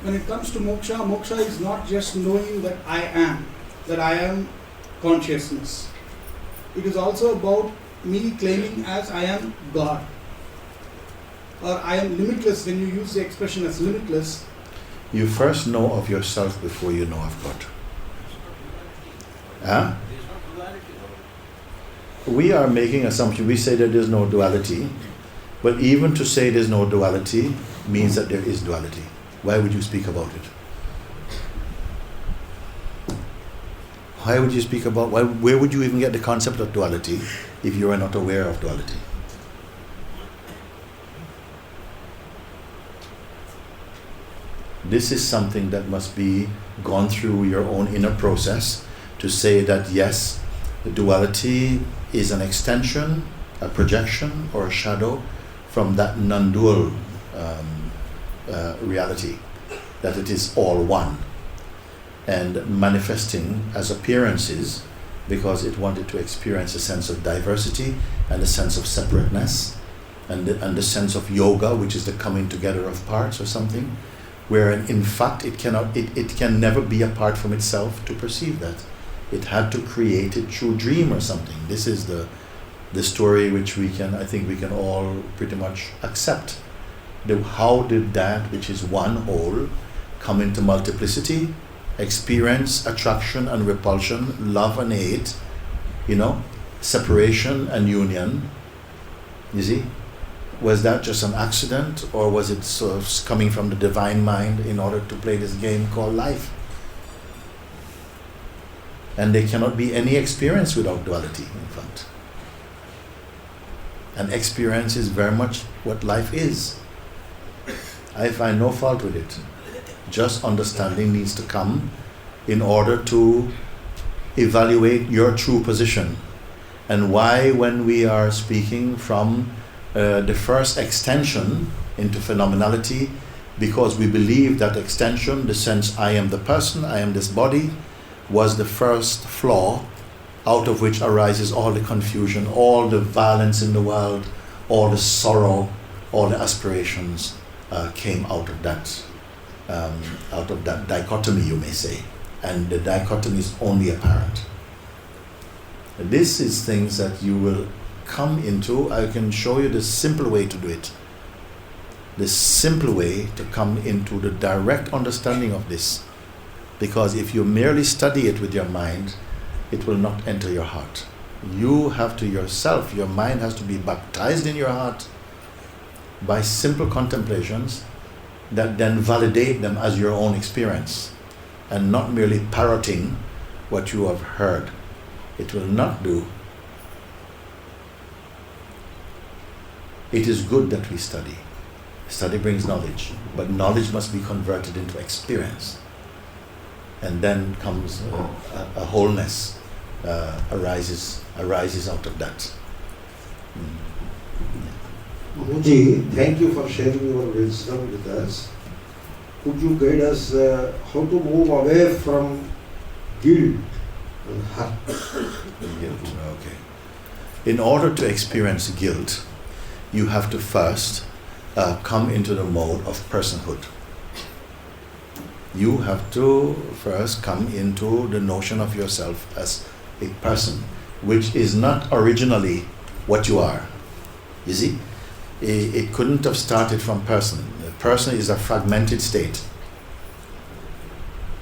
when it comes to moksha, moksha is not just knowing that I am consciousness. It is also about me claiming as I am God, or I am limitless. When you use the expression as limitless, you first know of yourself before you know of God. Huh? We are making assumption. We say that there is no duality, but even to say there is no duality means that there is duality. Why would you speak about it? Why would you speak about? Where would you even get the concept of duality if you are not aware of duality? This is something that must be gone through your own inner process to say that yes, the duality is an extension, a projection, or a shadow from that non-dual reality, that it is all one and manifesting as appearances because it wanted to experience a sense of diversity and a sense of separateness and the sense of yoga, which is the coming together of parts or something, where in fact it can never be apart from itself to perceive that. It had to create it through dream or something. This is the story which I think we can all pretty much accept. How did that which is one whole come into multiplicity, experience attraction and repulsion, love and hate, separation and union? You see? Was that just an accident, or was it sort of coming from the divine mind in order to play this game called life? And there cannot be any experience without duality, in fact. And experience is very much what life is. I find no fault with it. Just understanding needs to come in order to evaluate your true position. And why, when we are speaking from the first extension into phenomenality, because we believe that extension, the sense I am the person, I am this body, was the first flaw out of which arises all the confusion, all the violence in the world, all the sorrow, all the aspirations came out of that dichotomy, you may say. And the dichotomy is only apparent. This is things that you will come into. I can show you the simple way to do it. The simple way to come into the direct understanding of this. Because if you merely study it with your mind, it will not enter your heart. You have to yourself, your mind has to be baptized in your heart by simple contemplations that then validate them as your own experience and not merely parroting what you have heard. It will not do. It is good that we study. Study brings knowledge, but knowledge must be converted into experience. And then comes a wholeness arises out of that. Guruji, thank you for sharing your wisdom with us. Could you guide us how to move away from guilt and hurt? Guilt, okay. in order to experience guilt, you have to first come into the mode of personhood. You have to first come into the notion of yourself as a person, which is not originally what you are. You see? It couldn't have started from person. The person is a fragmented state.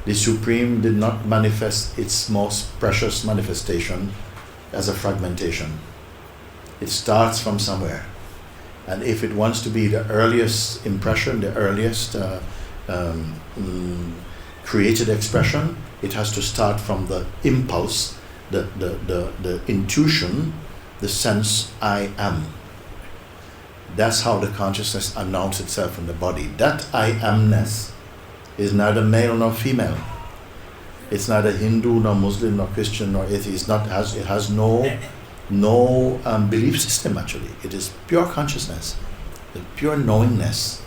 The Supreme did not manifest its most precious manifestation as a fragmentation. It starts from somewhere. And if it wants to be the earliest impression, the earliest created expression, it has to start from the impulse, the intuition, the sense I am. That's how the consciousness announces itself in the body. That I amness is neither male nor female. It's neither Hindu nor Muslim nor Christian nor atheist. It has no belief system actually. It is pure consciousness, the pure knowingness.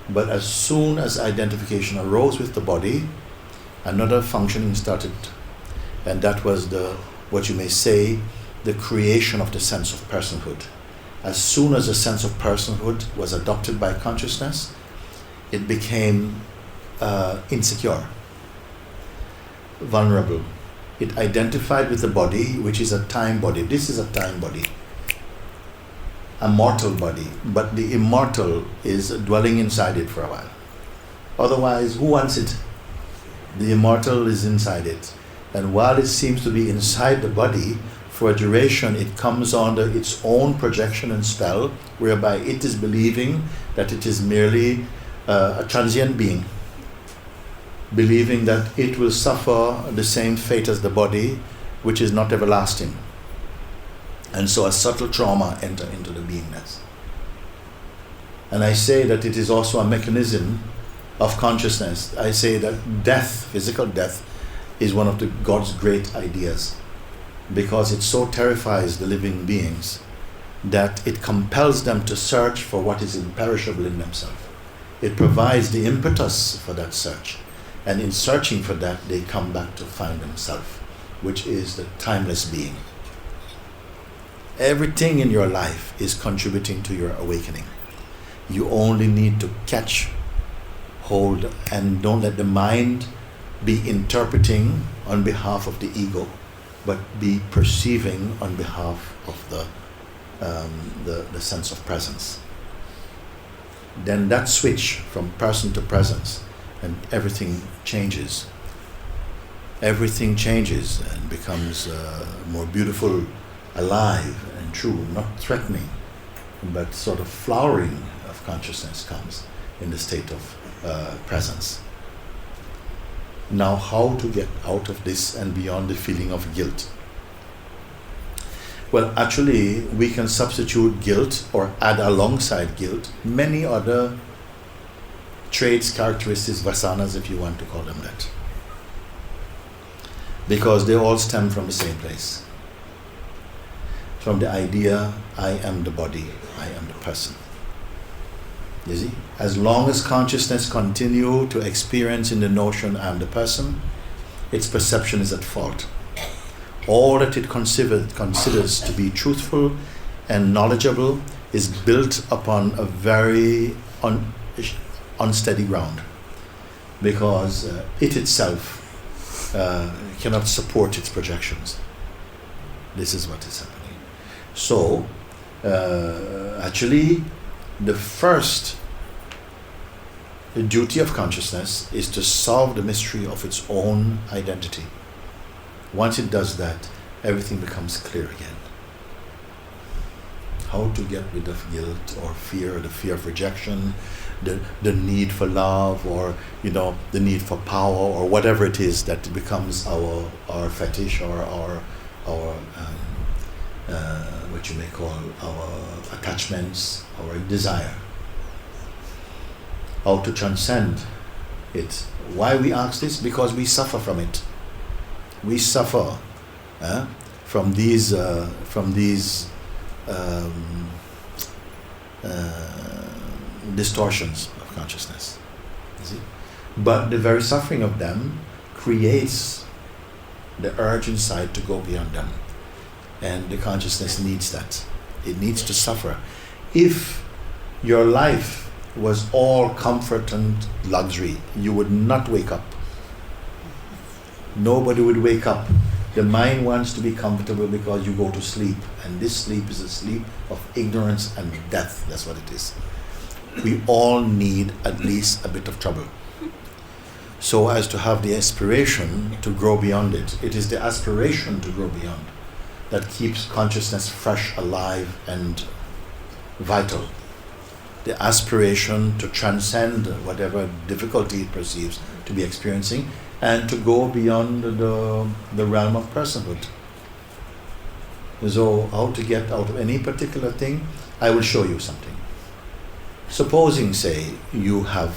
But as soon as identification arose with the body, another functioning started, and that was what you may say, the creation of the sense of personhood. As soon as the sense of personhood was adopted by consciousness, it became insecure, vulnerable. It identified with the body, which is a time body. This is a time body, a mortal body, but the immortal is dwelling inside it for a while. Otherwise, who wants it? The immortal is inside it. And while it seems to be inside the body, for a duration it comes under its own projection and spell, whereby it is believing that it is merely a transient being, believing that it will suffer the same fate as the body, which is not everlasting. And so a subtle trauma enter into the beingness. And I say that it is also a mechanism of consciousness. I say that death, physical death, is one of God's great ideas, because it so terrifies the living beings that it compels them to search for what is imperishable in themselves. It provides the impetus for that search. And in searching for that, they come back to find themselves, which is the timeless being. Everything in your life is contributing to your awakening. You only need to catch hold and don't let the mind be interpreting on behalf of the ego, but be perceiving on behalf of the sense of presence. Then that switch from person to presence, and everything changes. Everything changes and becomes more beautiful, alive and true, not threatening, but sort of flowering of consciousness comes in the state of presence. Now, how to get out of this and beyond the feeling of guilt? Well, actually, we can substitute guilt or add alongside guilt many other traits, characteristics, vasanas, if you want to call them that. Because they all stem from the same place. From the idea, I am the body, I am the person. You see? As long as consciousness continues to experience in the notion I am the person, its perception is at fault. All that it considers to be truthful and knowledgeable is built upon a very unsteady ground, because it itself cannot support its projections. This is what is happening. So, actually, the first duty of consciousness is to solve the mystery of its own identity. Once it does that, everything becomes clear again. How to get rid of guilt or fear, the fear of rejection, the need for love, or the need for power, or whatever it is that becomes our fetish, or our what you may call our attachments, our desire. How to transcend it. Why we ask this? Because we suffer from it. We suffer from these distortions of consciousness. You see? But the very suffering of them creates the urge inside to go beyond them. And the consciousness needs that. It needs to suffer. If your life was all comfort and luxury, you would not wake up. Nobody would wake up. The mind wants to be comfortable because you go to sleep, and this sleep is a sleep of ignorance and death. That's what it is. We all need at least a bit of trouble, so as to have the aspiration to grow beyond it. It is the aspiration to grow beyond that keeps consciousness fresh, alive, and vital. The aspiration to transcend whatever difficulty it perceives to be experiencing, and to go beyond the realm of personhood. So how to get out of any particular thing, I will show you something. Supposing, say, you have,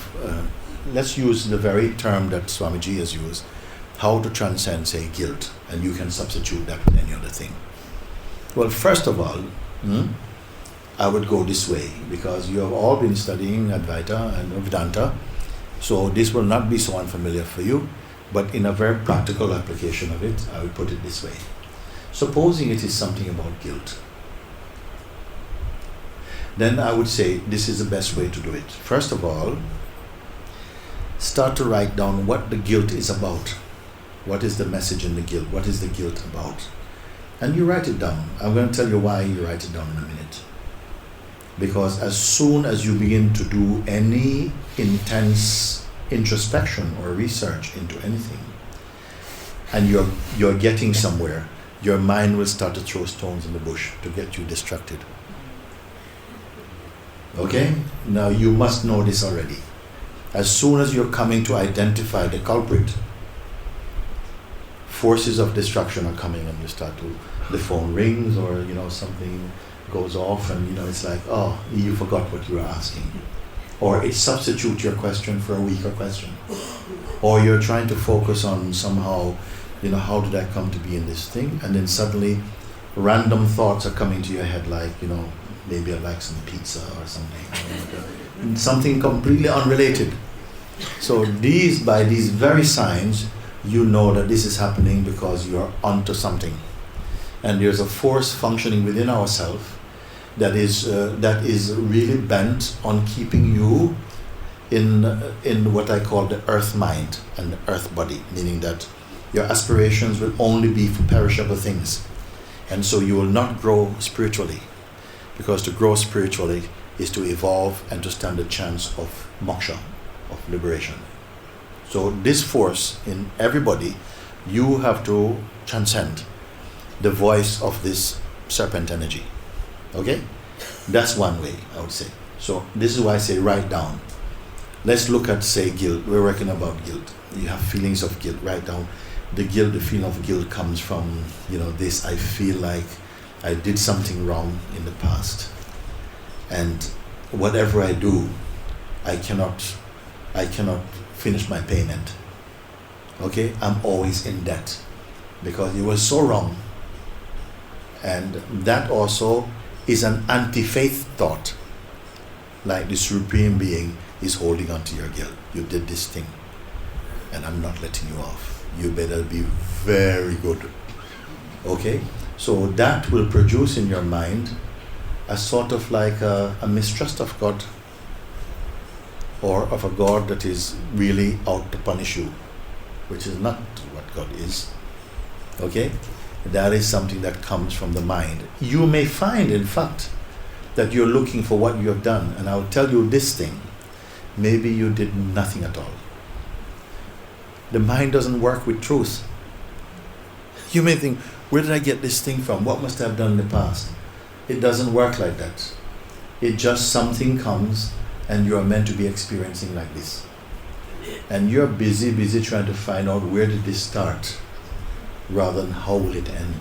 let's use the very term that Swamiji has used, how to transcend, say, guilt, and you can substitute that with any other thing. Well, first of all, I would go this way, because you have all been studying Advaita and Vedanta, so this will not be so unfamiliar for you, but in a very practical application of it, I would put it this way. Supposing it is something about guilt, then I would say this is the best way to do it. First of all, start to write down what the guilt is about. What is the message in the guilt? What is the guilt about? And you write it down. I'm going to tell you why you write it down in a minute. Because as soon as you begin to do any intense introspection or research into anything, and you're getting somewhere, your mind will start to throw stones in the bush to get you distracted. Okay? Now you must know this already. As soon as you're coming to identify the culprit, forces of destruction are coming, and you start to, the phone rings, or something goes off, and it's like, oh, you forgot what you were asking. Or it substitutes your question for a weaker question. Or you're trying to focus on somehow, how did I come to be in this thing? And then suddenly random thoughts are coming to your head, like, maybe I like some pizza or something. Something completely unrelated. So by these very signs, you know that this is happening because you're onto something. And there's a force functioning within ourselves that is really bent on keeping you in what I call the earth mind and the earth body, meaning that your aspirations will only be for perishable things, and so you will not grow spiritually, because to grow spiritually is to evolve and to stand a chance of moksha, of liberation. So this force in everybody, you have to transcend the voice of this serpent energy. Okay? That's one way, I would say. So this is why I say write down. Let's look at, say, guilt. We're working about guilt. You have feelings of guilt. Write down the guilt. The feeling of guilt comes from, this, I feel like I did something wrong in the past. And whatever I do, I cannot finish my payment. Okay? I'm always in debt because it was so wrong. And that also is an anti-faith thought. Like the Supreme Being is holding on to your guilt. You did this thing, and I'm not letting you off. You better be very good. Okay? So that will produce in your mind a sort of like a mistrust of God, or of a God that is really out to punish you, which is not what God is. Okay? That is something that comes from the mind. You may find, in fact, that you're looking for what you have done, and I'll tell you this thing. Maybe you did nothing at all. The mind doesn't work with truth. You may think, where did I get this thing from? What must I have done in the past? It doesn't work like that. It just something comes, and you are meant to be experiencing like this. And you're busy trying to find out where did this start, rather than how will it end.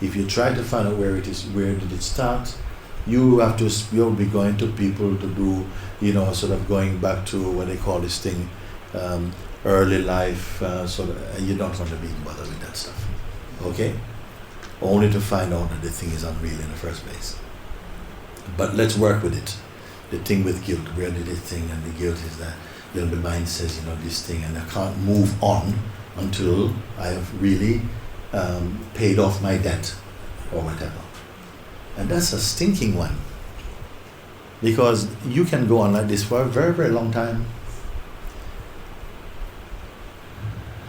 If you try to find out where did it start, you'll be going to people to do, sort of going back to what they call this thing, early life, you don't want to be bothered with that stuff. Okay? Only to find out that the thing is unreal in the first place. But let's work with it. The thing with guilt, where did this thing, and the guilt is that, the mind says, this thing, and I can't move on until I have really paid off my debt or whatever. And that's a stinking one. Because you can go on like this for a very, very long time.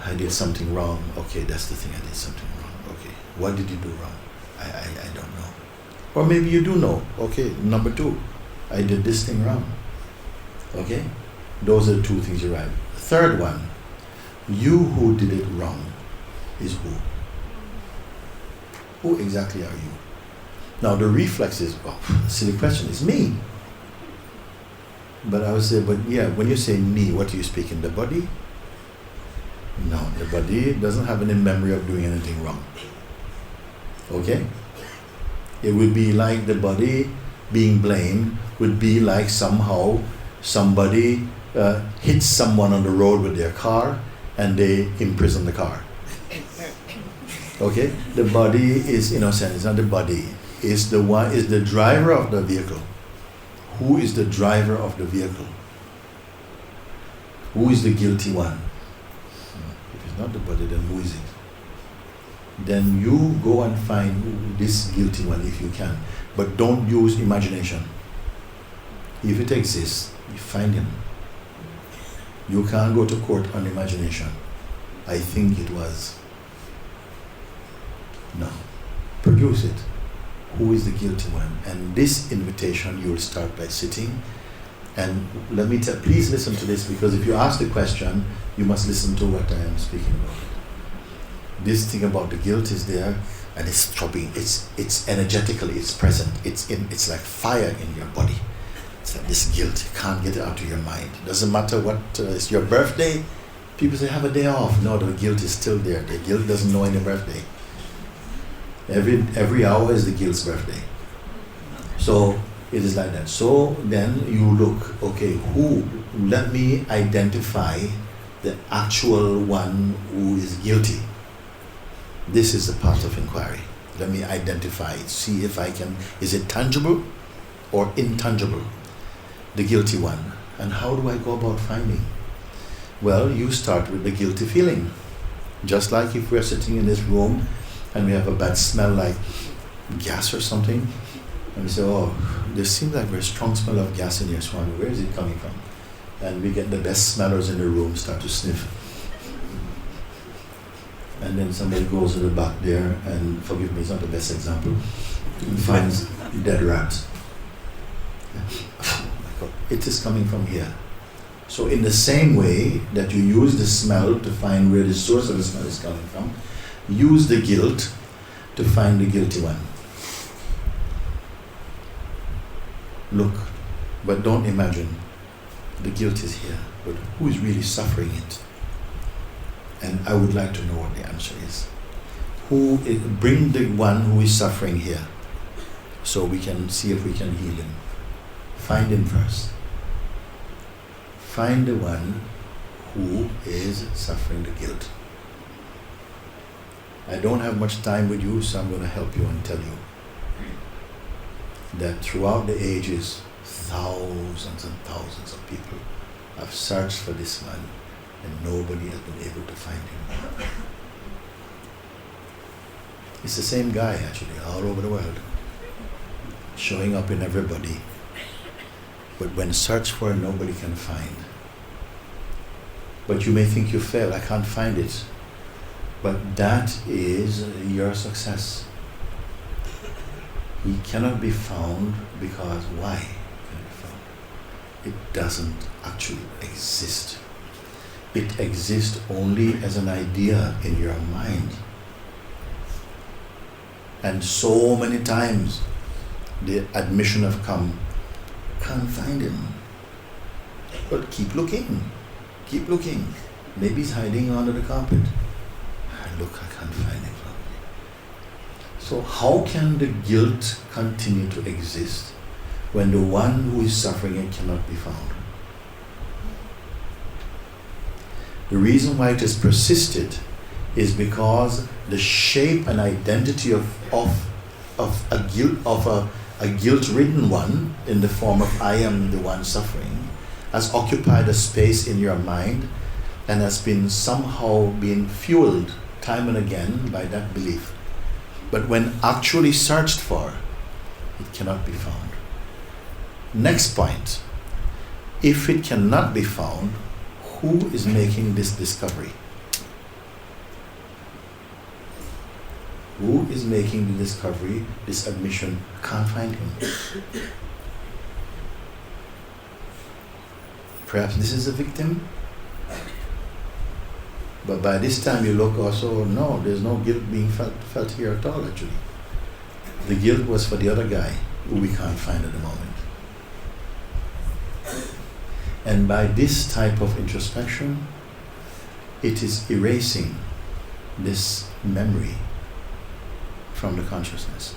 I did something wrong. Okay, that's the thing, I did something wrong. Okay, what did you do wrong? I don't know. Or maybe you do know. Okay, number 2, I did this thing wrong. Okay, those are the 2 things you're right. Third one, you who did it wrong is who? Who exactly are you? Now the reflex is, silly question, it's me. But I would say, when you say me, what do you speak in the body? No, the body doesn't have any memory of doing anything wrong. Okay? It would be like the body being blamed would be like somehow somebody hits someone on the road with their car and they imprison the car. Okay? The body is innocent, it's not the body. It's the driver of the vehicle. Who is the driver of the vehicle? Who is the guilty one? If it's not the body, then who is it? Then you go and find this guilty one if you can. But don't use imagination. If it exists, you find him. You can't go to court on imagination. I think it was. No. Produce it. Who is the guilty one? And this invitation, you will start by sitting. And let me please listen to this, because if you ask the question, you must listen to what I am speaking about. This thing about the guilt is there, and it's throbbing. It's energetically, it's present. It's like fire in your body. It's like this guilt. You can't get it out of your mind. Doesn't matter what it's your birthday. People say have a day off. No, the guilt is still there. The guilt doesn't know any birthday. Every hour is the guilt's birthday. So it is like that. So then you look, okay, let me identify the actual one who is guilty. This is the path of inquiry. Let me identify it, see if I can, is it tangible or intangible, the guilty one? And how do I go about finding? Well, you start with the guilty feeling. Just like if we're sitting in this room and we have a bad smell like gas or something, and we say, oh, there seems like a very strong smell of gas in here, Swami, where is it coming from? And we get the best smellers in the room start to sniff. And then somebody goes to the back there, and forgive me, it's not the best example, and finds dead rats. Oh my God, it is coming from here. So in the same way that you use the smell to find where the source of the smell is coming from, use the guilt to find the guilty one. Look, but don't imagine the guilt is here, but who is really suffering it? And I would like to know what the answer is. Bring the one who is suffering here, so we can see if we can heal him. Find him first. Find the one who is suffering the guilt. I don't have much time with you, so I'm going to help you and tell you that throughout the ages, thousands and thousands of people have searched for this man, and nobody has been able to find him. It's the same guy actually, all over the world, showing up in everybody. But when searched for, nobody can find. But you may think you failed, I can't find it. But that is your success. He cannot be found because why can it be found? It doesn't actually exist. It exists only as an idea in your mind. And so many times the admission have come, can't find him. But keep looking, keep looking. Maybe he's hiding under the carpet. Look, I can't find him. So how can the guilt continue to exist when the one who is suffering it cannot be found? The reason why it has persisted is because the shape and identity of a guilt-ridden one in the form of I am the one suffering has occupied a space in your mind and has been somehow being fueled time and again by that belief. But when actually searched for, it cannot be found. Next point, if it cannot be found, who is making this discovery? Who is making the discovery, this admission? Can't find him. Perhaps this is a victim, but by this time you look also, no, there's no guilt being felt here at all actually. The guilt was for the other guy who we can't find at the moment. And by this type of introspection, it is erasing this memory from the consciousness.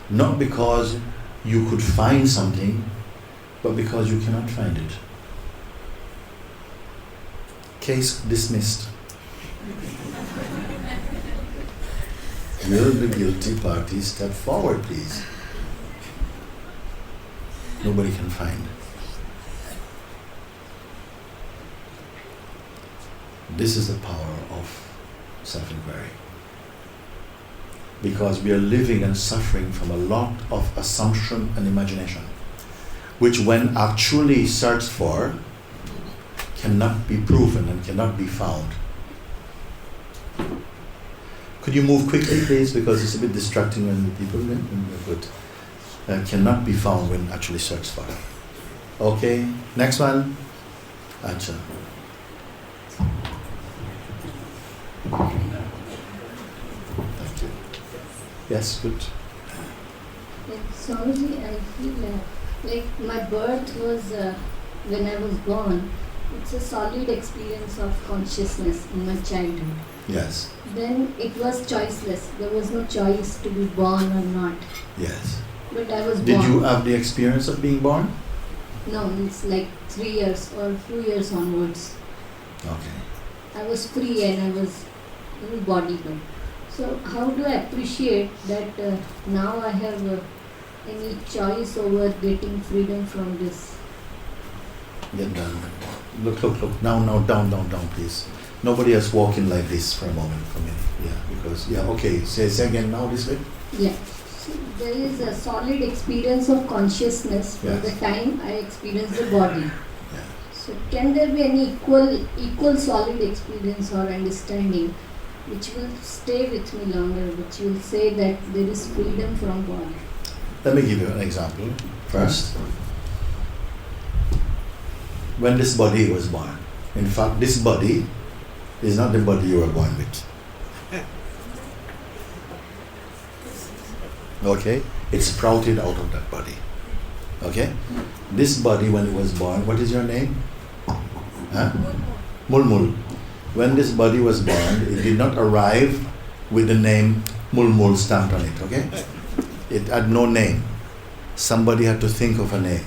Not because you could find something, but because you cannot find it. Case dismissed. Will the guilty party step forward, please? Nobody can find. This is the power of self-inquiry. Because we are living and suffering from a lot of assumption and imagination, which when actually searched for, cannot be proven and cannot be found. Could you move quickly, please, because it's a bit distracting when the people but cannot be found when actually searched for. Okay, next one. Acha. Thank you. Yes, good. Swamiji, I feel like my birth was when I was born. It's a solid experience of consciousness in my childhood. Yes. Then it was choiceless. There was no choice to be born or not. Yes. But I was born. Did you have the experience of being born? No, it's like 3 years or a few years onwards. Okay. I was free and I was embodied. So how do I appreciate that now I have any choice over getting freedom from this? Get down. Look. Now, down, please. Nobody has walked in like this for a moment for me. Yeah, because, okay. Say again now this way. Yeah. So there is a solid experience of consciousness from the time I experience the body. Yeah. So can there be any equal solid experience or understanding which will stay with me longer, which will say that there is freedom from body? Let me give you an example first. When this body was born, in fact, this body is not the body you were born with. Okay? It sprouted out of that body. Okay? This body, when it was born, what is your name? Huh? Mulmul. When this body was born, it did not arrive with the name Mulmul stamped on it. Okay? It had no name. Somebody had to think of a name.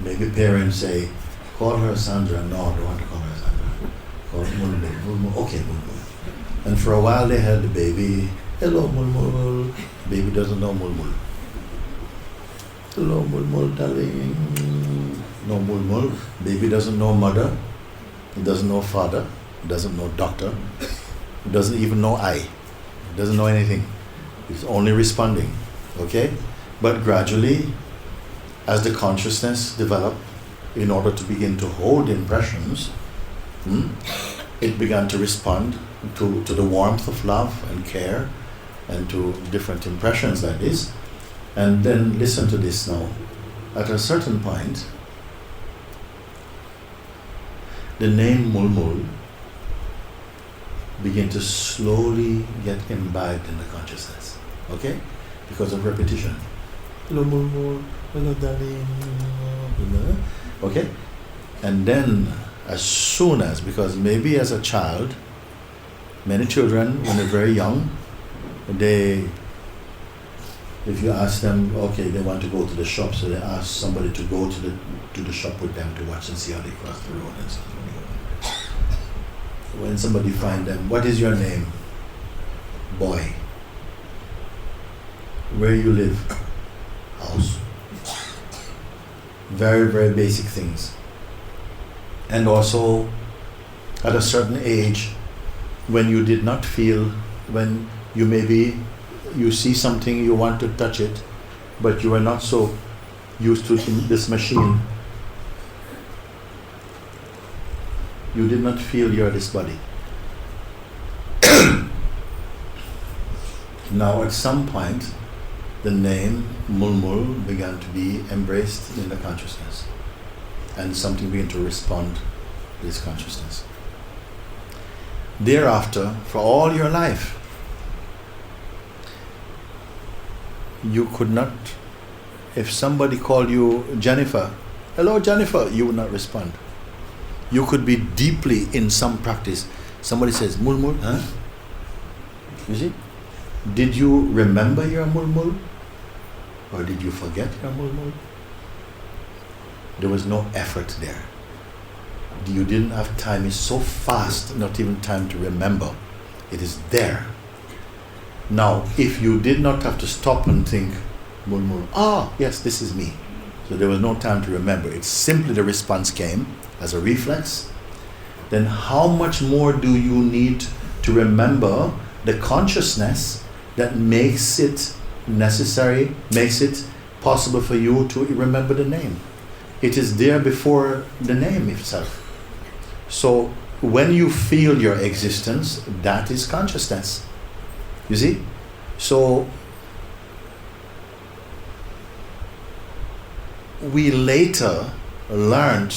Maybe parents say, call her Sandra. No, I don't want to call her Sandra. Call Mulmul. Mulmul. Okay, Mulmul. And for a while they had the baby. Hello, Mulmul. Baby doesn't know Mulmul. Hello, Mulmul, darling. No Mulmul. Baby doesn't know mother. He doesn't know father. He doesn't know doctor. He doesn't even know I. He doesn't know anything. He's only responding. Okay? But gradually, as the consciousness developed, in order to begin to hold impressions, it began to respond to the warmth of love and care and to different impressions like this. And then listen to this now. At a certain point, the name Mulmul began to slowly get imbibed in the consciousness. Okay? Because of repetition. Hello Mulmul, hello darling. Okay? And then as soon as, because maybe as a child, many children when they're very young, if you ask them, okay, they want to go to the shop, so they ask somebody to go to the shop with them to watch and see how they cross the road and stuff. When somebody find them, what is your name? Boy. Where you live? House. Very, very basic things. And also, at a certain age, when you did not feel, when you maybe, you see something, you want to touch it, but you are not so used to this machine. You did not feel you are this body. Now at some point, the name Mulmul began to be embraced in the consciousness, and something began to respond to this consciousness. Thereafter, for all your life, you could not, if somebody called you Jennifer, hello Jennifer, you would not respond. You could be deeply in some practice. Somebody says, Mulmul, huh? You see? Did you remember your Mulmul? Or did you forget your Mulmul? There was no effort there. You didn't have time. It's so fast, not even time to remember. It is there. Now, if you did not have to stop and think, Mulmul, yes, this is me. So there was no time to remember. It's simply the response came as a reflex. Then how much more do you need to remember the consciousness that makes it necessary, makes it possible for you to remember the name? It is there before the name itself. So when you feel your existence, that is consciousness. You see? So we later learned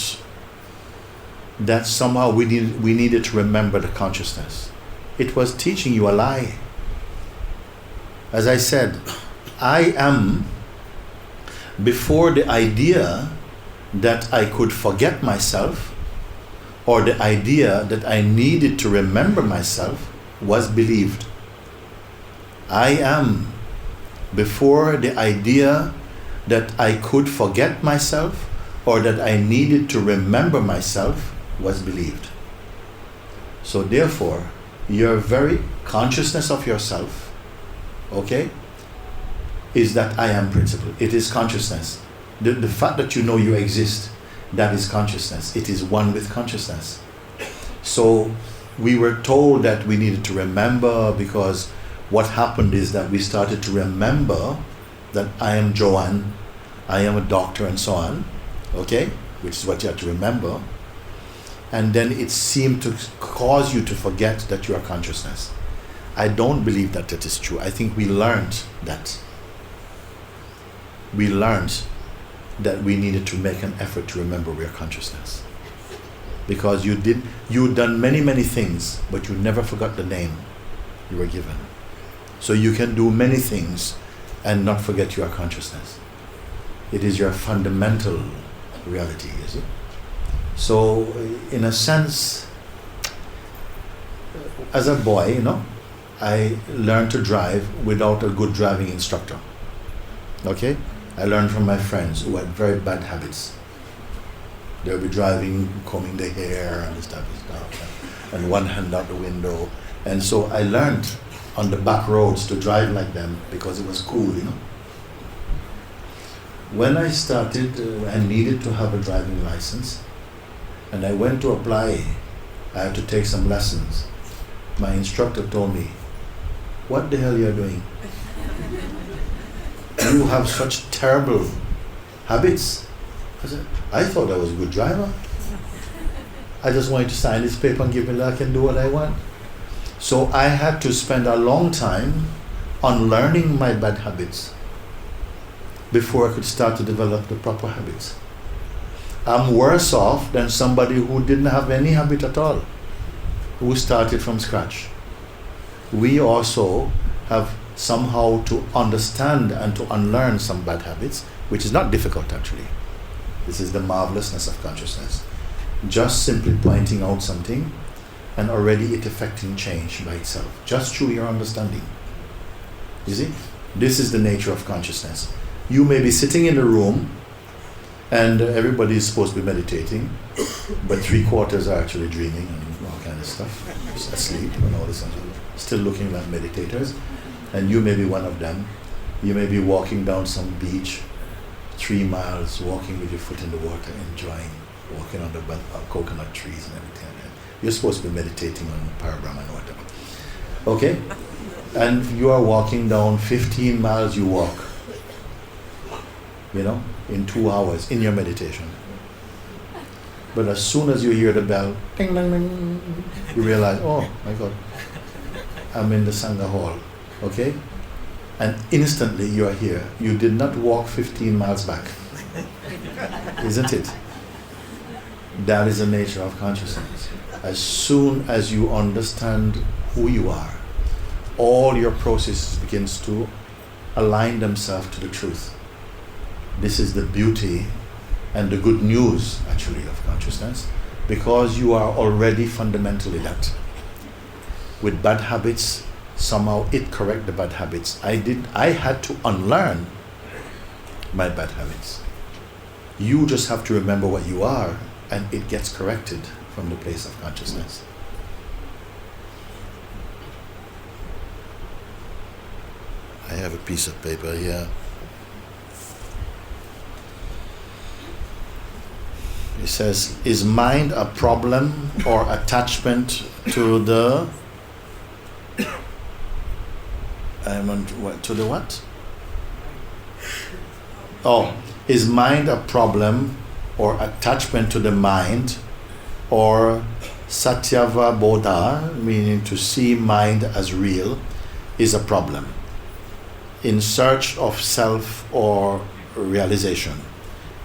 that somehow we needed to remember the consciousness. It was teaching you a lie. As I said, I am, before the idea that I could forget myself or the idea that I needed to remember myself was believed. I am, before the idea that I could forget myself or that I needed to remember myself was believed. So therefore, your very consciousness of yourself, okay, is that I am principle. It is consciousness. The fact that you know you exist, that is consciousness. It is one with consciousness. So we were told that we needed to remember, because what happened is that we started to remember that I am Joanne, I am a doctor, and so on, okay, which is what you have to remember. And then it seemed to cause you to forget that you are consciousness. I don't believe that that is true. I think we learned that. We learned that we needed to make an effort to remember we are consciousness. Because you'd done many things, but you never forgot the name you were given. So you can do many things and not forget your consciousness. It is your fundamental reality, is it? So, in a sense, as a boy, I learned to drive without a good driving instructor. Okay? I learned from my friends who had very bad habits. They would be driving, combing their hair and this type of stuff, and one hand out the window. And so I learned on the back roads to drive like them because it was cool, When I started, I needed to have a driving license. And I went to apply. I had to take some lessons. My instructor told me, "What the hell you are doing? You have such terrible habits." I said, "I thought I was a good driver. I just wanted to sign this paper and give me that I can do what I want." So I had to spend a long time on learning my bad habits before I could start to develop the proper habits. I'm worse off than somebody who didn't have any habit at all, who started from scratch. We also have somehow to understand and to unlearn some bad habits, which is not difficult actually. This is the marvelousness of consciousness. Just simply pointing out something and already it affecting change by itself, just through your understanding. You see? This is the nature of consciousness. You may be sitting in a room and everybody is supposed to be meditating, but 3/4 are actually dreaming and all kind of stuff, just asleep and all this, still looking like meditators. And you may be one of them. You may be walking down some beach, 3 miles, walking with your foot in the water, enjoying, walking on the coconut trees and everything like that. You're supposed to be meditating on Parabrahman or whatever. Okay? And you are walking down 15 miles you walk, in 2 hours in your meditation. But as soon as you hear the bell, ding, ding, ding, you realize, oh my God, I'm in the Sangha hall. Okay? And instantly you are here. You did not walk 15 miles back. Isn't it? That is the nature of consciousness. As soon as you understand who you are, all your processes begins to align themselves to the truth. This is the beauty and the good news, actually, of consciousness, because you are already fundamentally that. With bad habits, somehow it correct the bad habits. I had to unlearn my bad habits. You just have to remember what you are, and it gets corrected from the place of consciousness. I have a piece of paper here. It says, is mind a problem or attachment to the to the what? Oh, is mind a problem or attachment to the mind, or satyava bodha, meaning to see mind as real, is a problem in search of self or realization.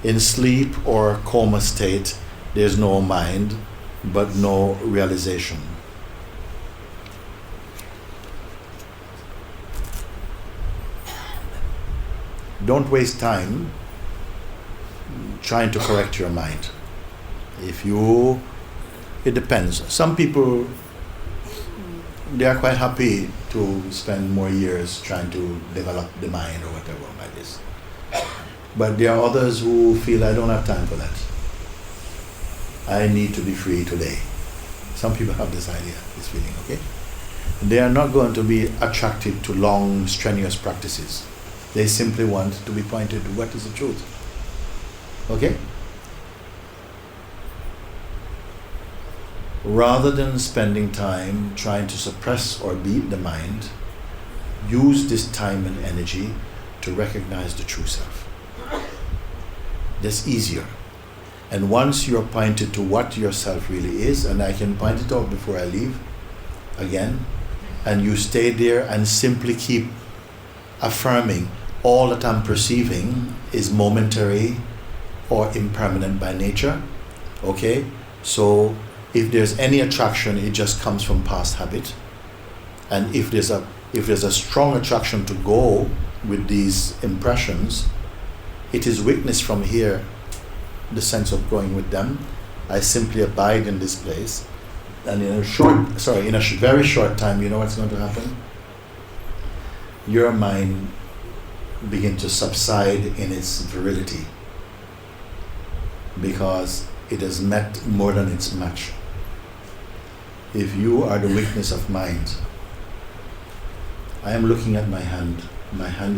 In sleep or coma state, there's no mind, but no realization. Don't waste time trying to correct your mind. It depends. Some people, they are quite happy to spend more years trying to develop the mind or whatever like this. But there are others who feel, I don't have time for that. I need to be free today. Some people have this idea, this feeling, okay? They are not going to be attracted to long, strenuous practices. They simply want to be pointed to what is the truth. Okay? Rather than spending time trying to suppress or beat the mind, use this time and energy to recognize the true self. That's easier. And once you're pointed to what yourself really is, and I can point it out before I leave again, and you stay there and simply keep affirming all that I'm perceiving is momentary or impermanent by nature. Okay? So if there's any attraction, it just comes from past habit. And if there's a strong attraction to go with these impressions, it is witnessed from here, the sense of going with them. I simply abide in this place, and in a very short time, you know what's going to happen? Your mind begin to subside in its virility, because it has met more than its match. If you are the witness of mind, I am looking at my hand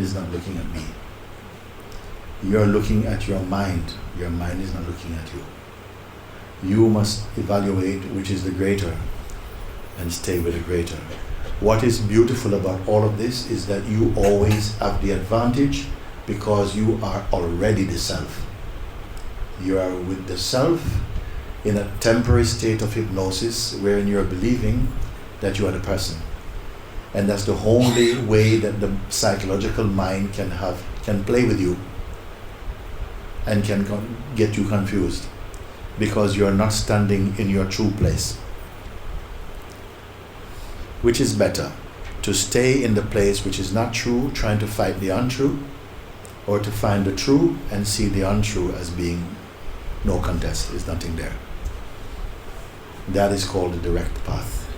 is not looking at me. You are looking at your mind is not looking at you. You must evaluate which is the greater and stay with the greater. What is beautiful about all of this is that you always have the advantage because you are already the self. You are with the self in a temporary state of hypnosis wherein you are believing that you are the person. And that's the only way that the psychological mind can play with you and can get you confused, because you are not standing in your true place. Which is better, to stay in the place which is not true, trying to fight the untrue, or to find the true and see the untrue as being no contest, there's nothing there. That is called the direct path.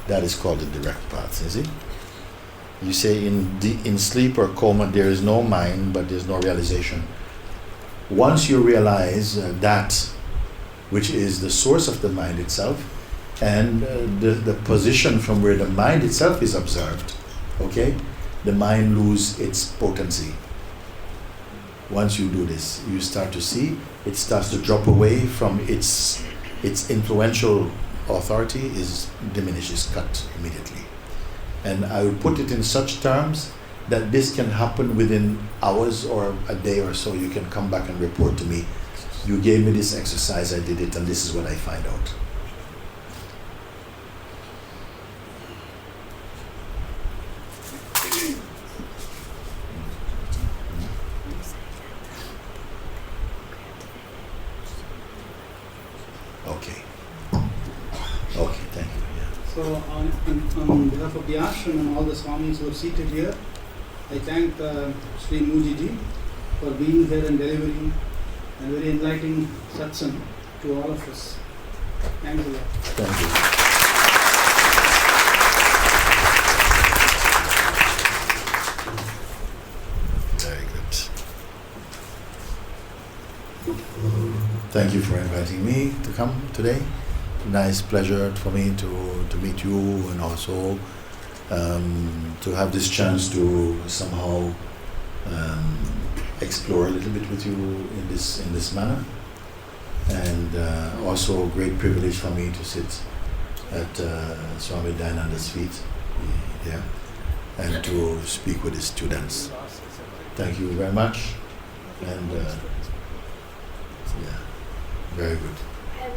That is called the direct path, is it? You say in sleep or coma there is no mind, but there's no realization. Once you realize that which is the source of the mind itself, and the position from where the mind itself is observed, okay, the mind loses its potency. Once you do this, you start to see it starts to drop away from its its influential authority is diminishes, cut immediately. And I would put it in such terms that this can happen within hours or a day or so. You can come back and report to me, you gave me this exercise, I did it, and this is what I find out. Okay. Okay, thank you. Yeah. So on behalf of the ashram and all the swamis who are seated here, I thank Sri Muji ji for being here and delivering a very enlightening satsang to all of us. Thank you. Thank you. Very good. Thank you for inviting me to come today. Nice pleasure for me to meet you, and also to have this chance to somehow explore a little bit with you in this manner. And also a great privilege for me to sit at Swami Dayananda's feet here and to speak with his students. Thank you very much. And yeah, very good. I'm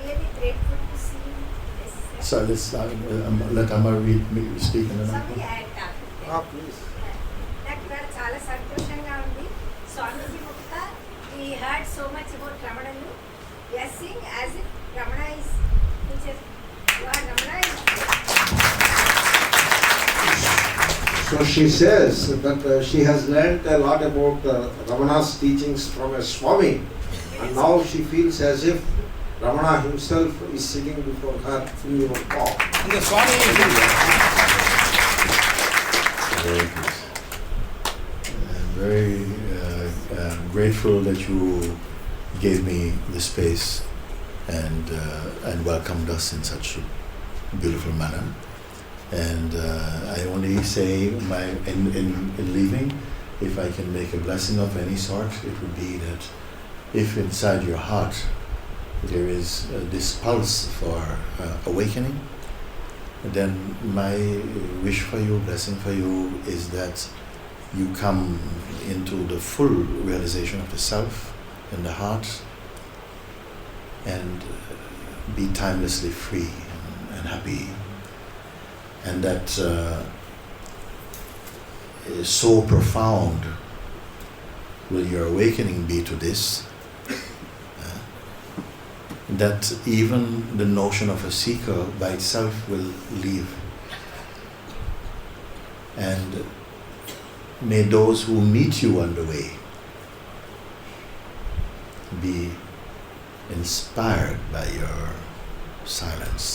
really grateful to see this. So let's let Amma speak in the Swami, I talk. Please. నాకు ఇవాళ చాలా సంతోషంగా ఉంది. స్వామీజీ ముక్త, we heard so much about Ramanalu. We are seeing as if Ramana is teacher. Ramana is. So she says that she has learnt a lot about Ramana's teachings from a Swami, and now she feels as if Ramana himself is sitting before her in your palm. The Swami is here. Very good. I'm very grateful that you gave me the space and welcomed us in such a beautiful manner. And I only say in leaving, if I can make a blessing of any sort, it would be that if inside your heart there is this pulse for awakening, then my wish for you, blessing for you, is that you come into the full realization of the self in the heart and be timelessly free and happy. And that is so profound will your awakening be to this, that even the notion of a seeker by itself will leave. And may those who meet you on the way be inspired by your silence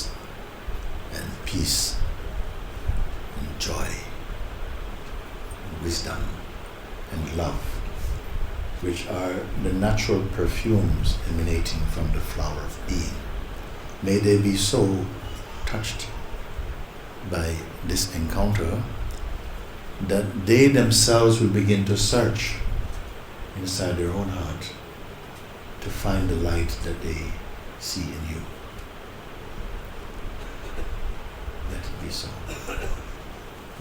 and peace and joy, and wisdom and love, which are the natural perfumes emanating from the flower of being. May they be so touched by this encounter that they themselves will begin to search inside their own heart to find the light that they see in you. Let it be so.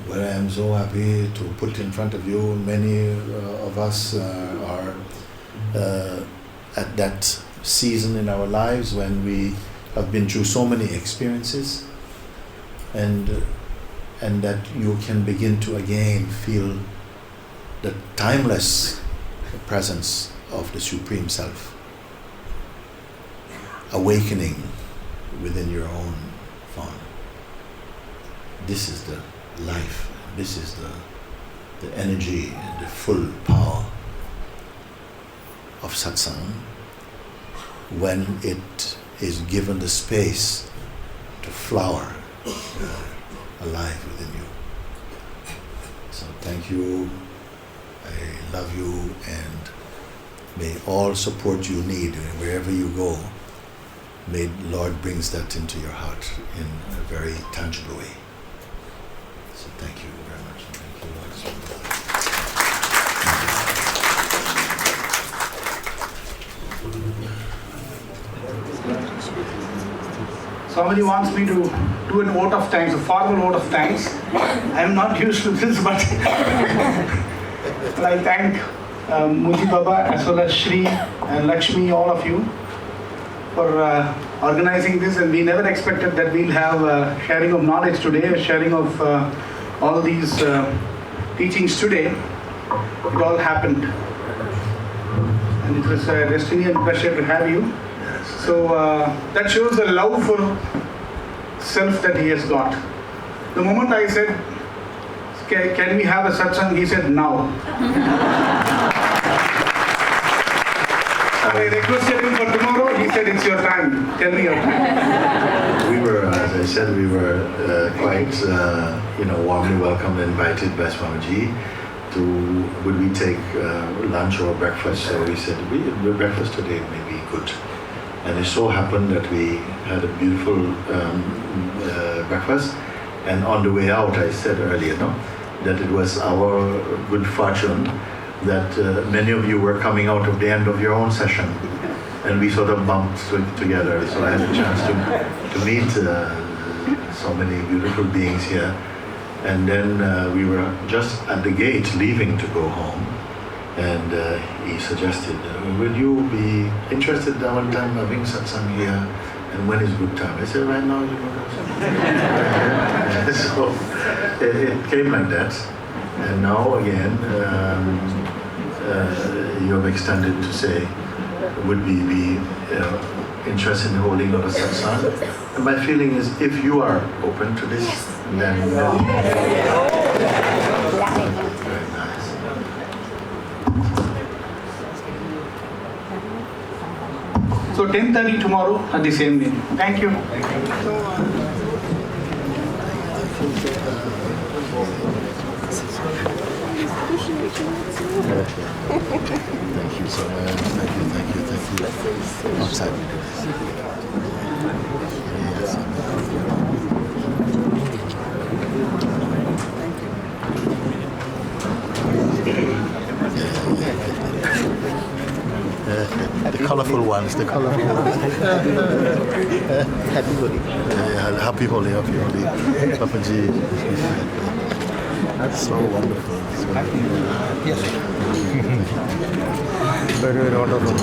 Well, I am so happy to put in front of you. Many of us are at that season in our lives when we have been through so many experiences, and that you can begin to again feel the timeless presence of the Supreme Self awakening within your own form. This is the life, this is the energy and the full power of satsang when it is given the space to flower alive within you. So thank you, I love you, and may all support you need wherever you go. May Lord brings that into your heart in a very tangible way. So thank you very much. Thank you, Lord. Thank you. Somebody wants me to do an vote of thanks, a formal vote of thanks. I am not used to this, but I thank Muji Baba as well as Shri and Lakshmi, all of you, for organizing this. And we never expected that we'll have a sharing of knowledge today, a sharing of all these teachings today. It all happened. And it was a destiny and pleasure to have you. So that shows the love for self that he has got. The moment I said, can we have a satsang, he said, now. I requested him for tomorrow, he said, it's your time. Tell me your time. We were, as I said, we were quite, warmly welcomed and invited by Swamiji to, would we take lunch or breakfast? So we said, breakfast today may be good. And it so happened that we had a beautiful breakfast. And on the way out, I said earlier, that it was our good fortune that many of you were coming out of the end of your own session. And we sort of bumped together. So I had a chance to meet so many beautiful beings here. And then we were just at the gate leaving to go home. And he suggested, will you be interested one time having satsang here? And when is good time? I said, right now, you know. So it came like that. And now again, you have extended to say, would we be interested in holding a satsang? And my feeling is, if you are open to this, then very nice. So 10:30 tomorrow at the same day. Thank you. Thank you so much. Thank you. Outside. The colorful ones, Happy Holi. Happy Holi. Papaji. That's so wonderful. Yes. Very, very wonderful.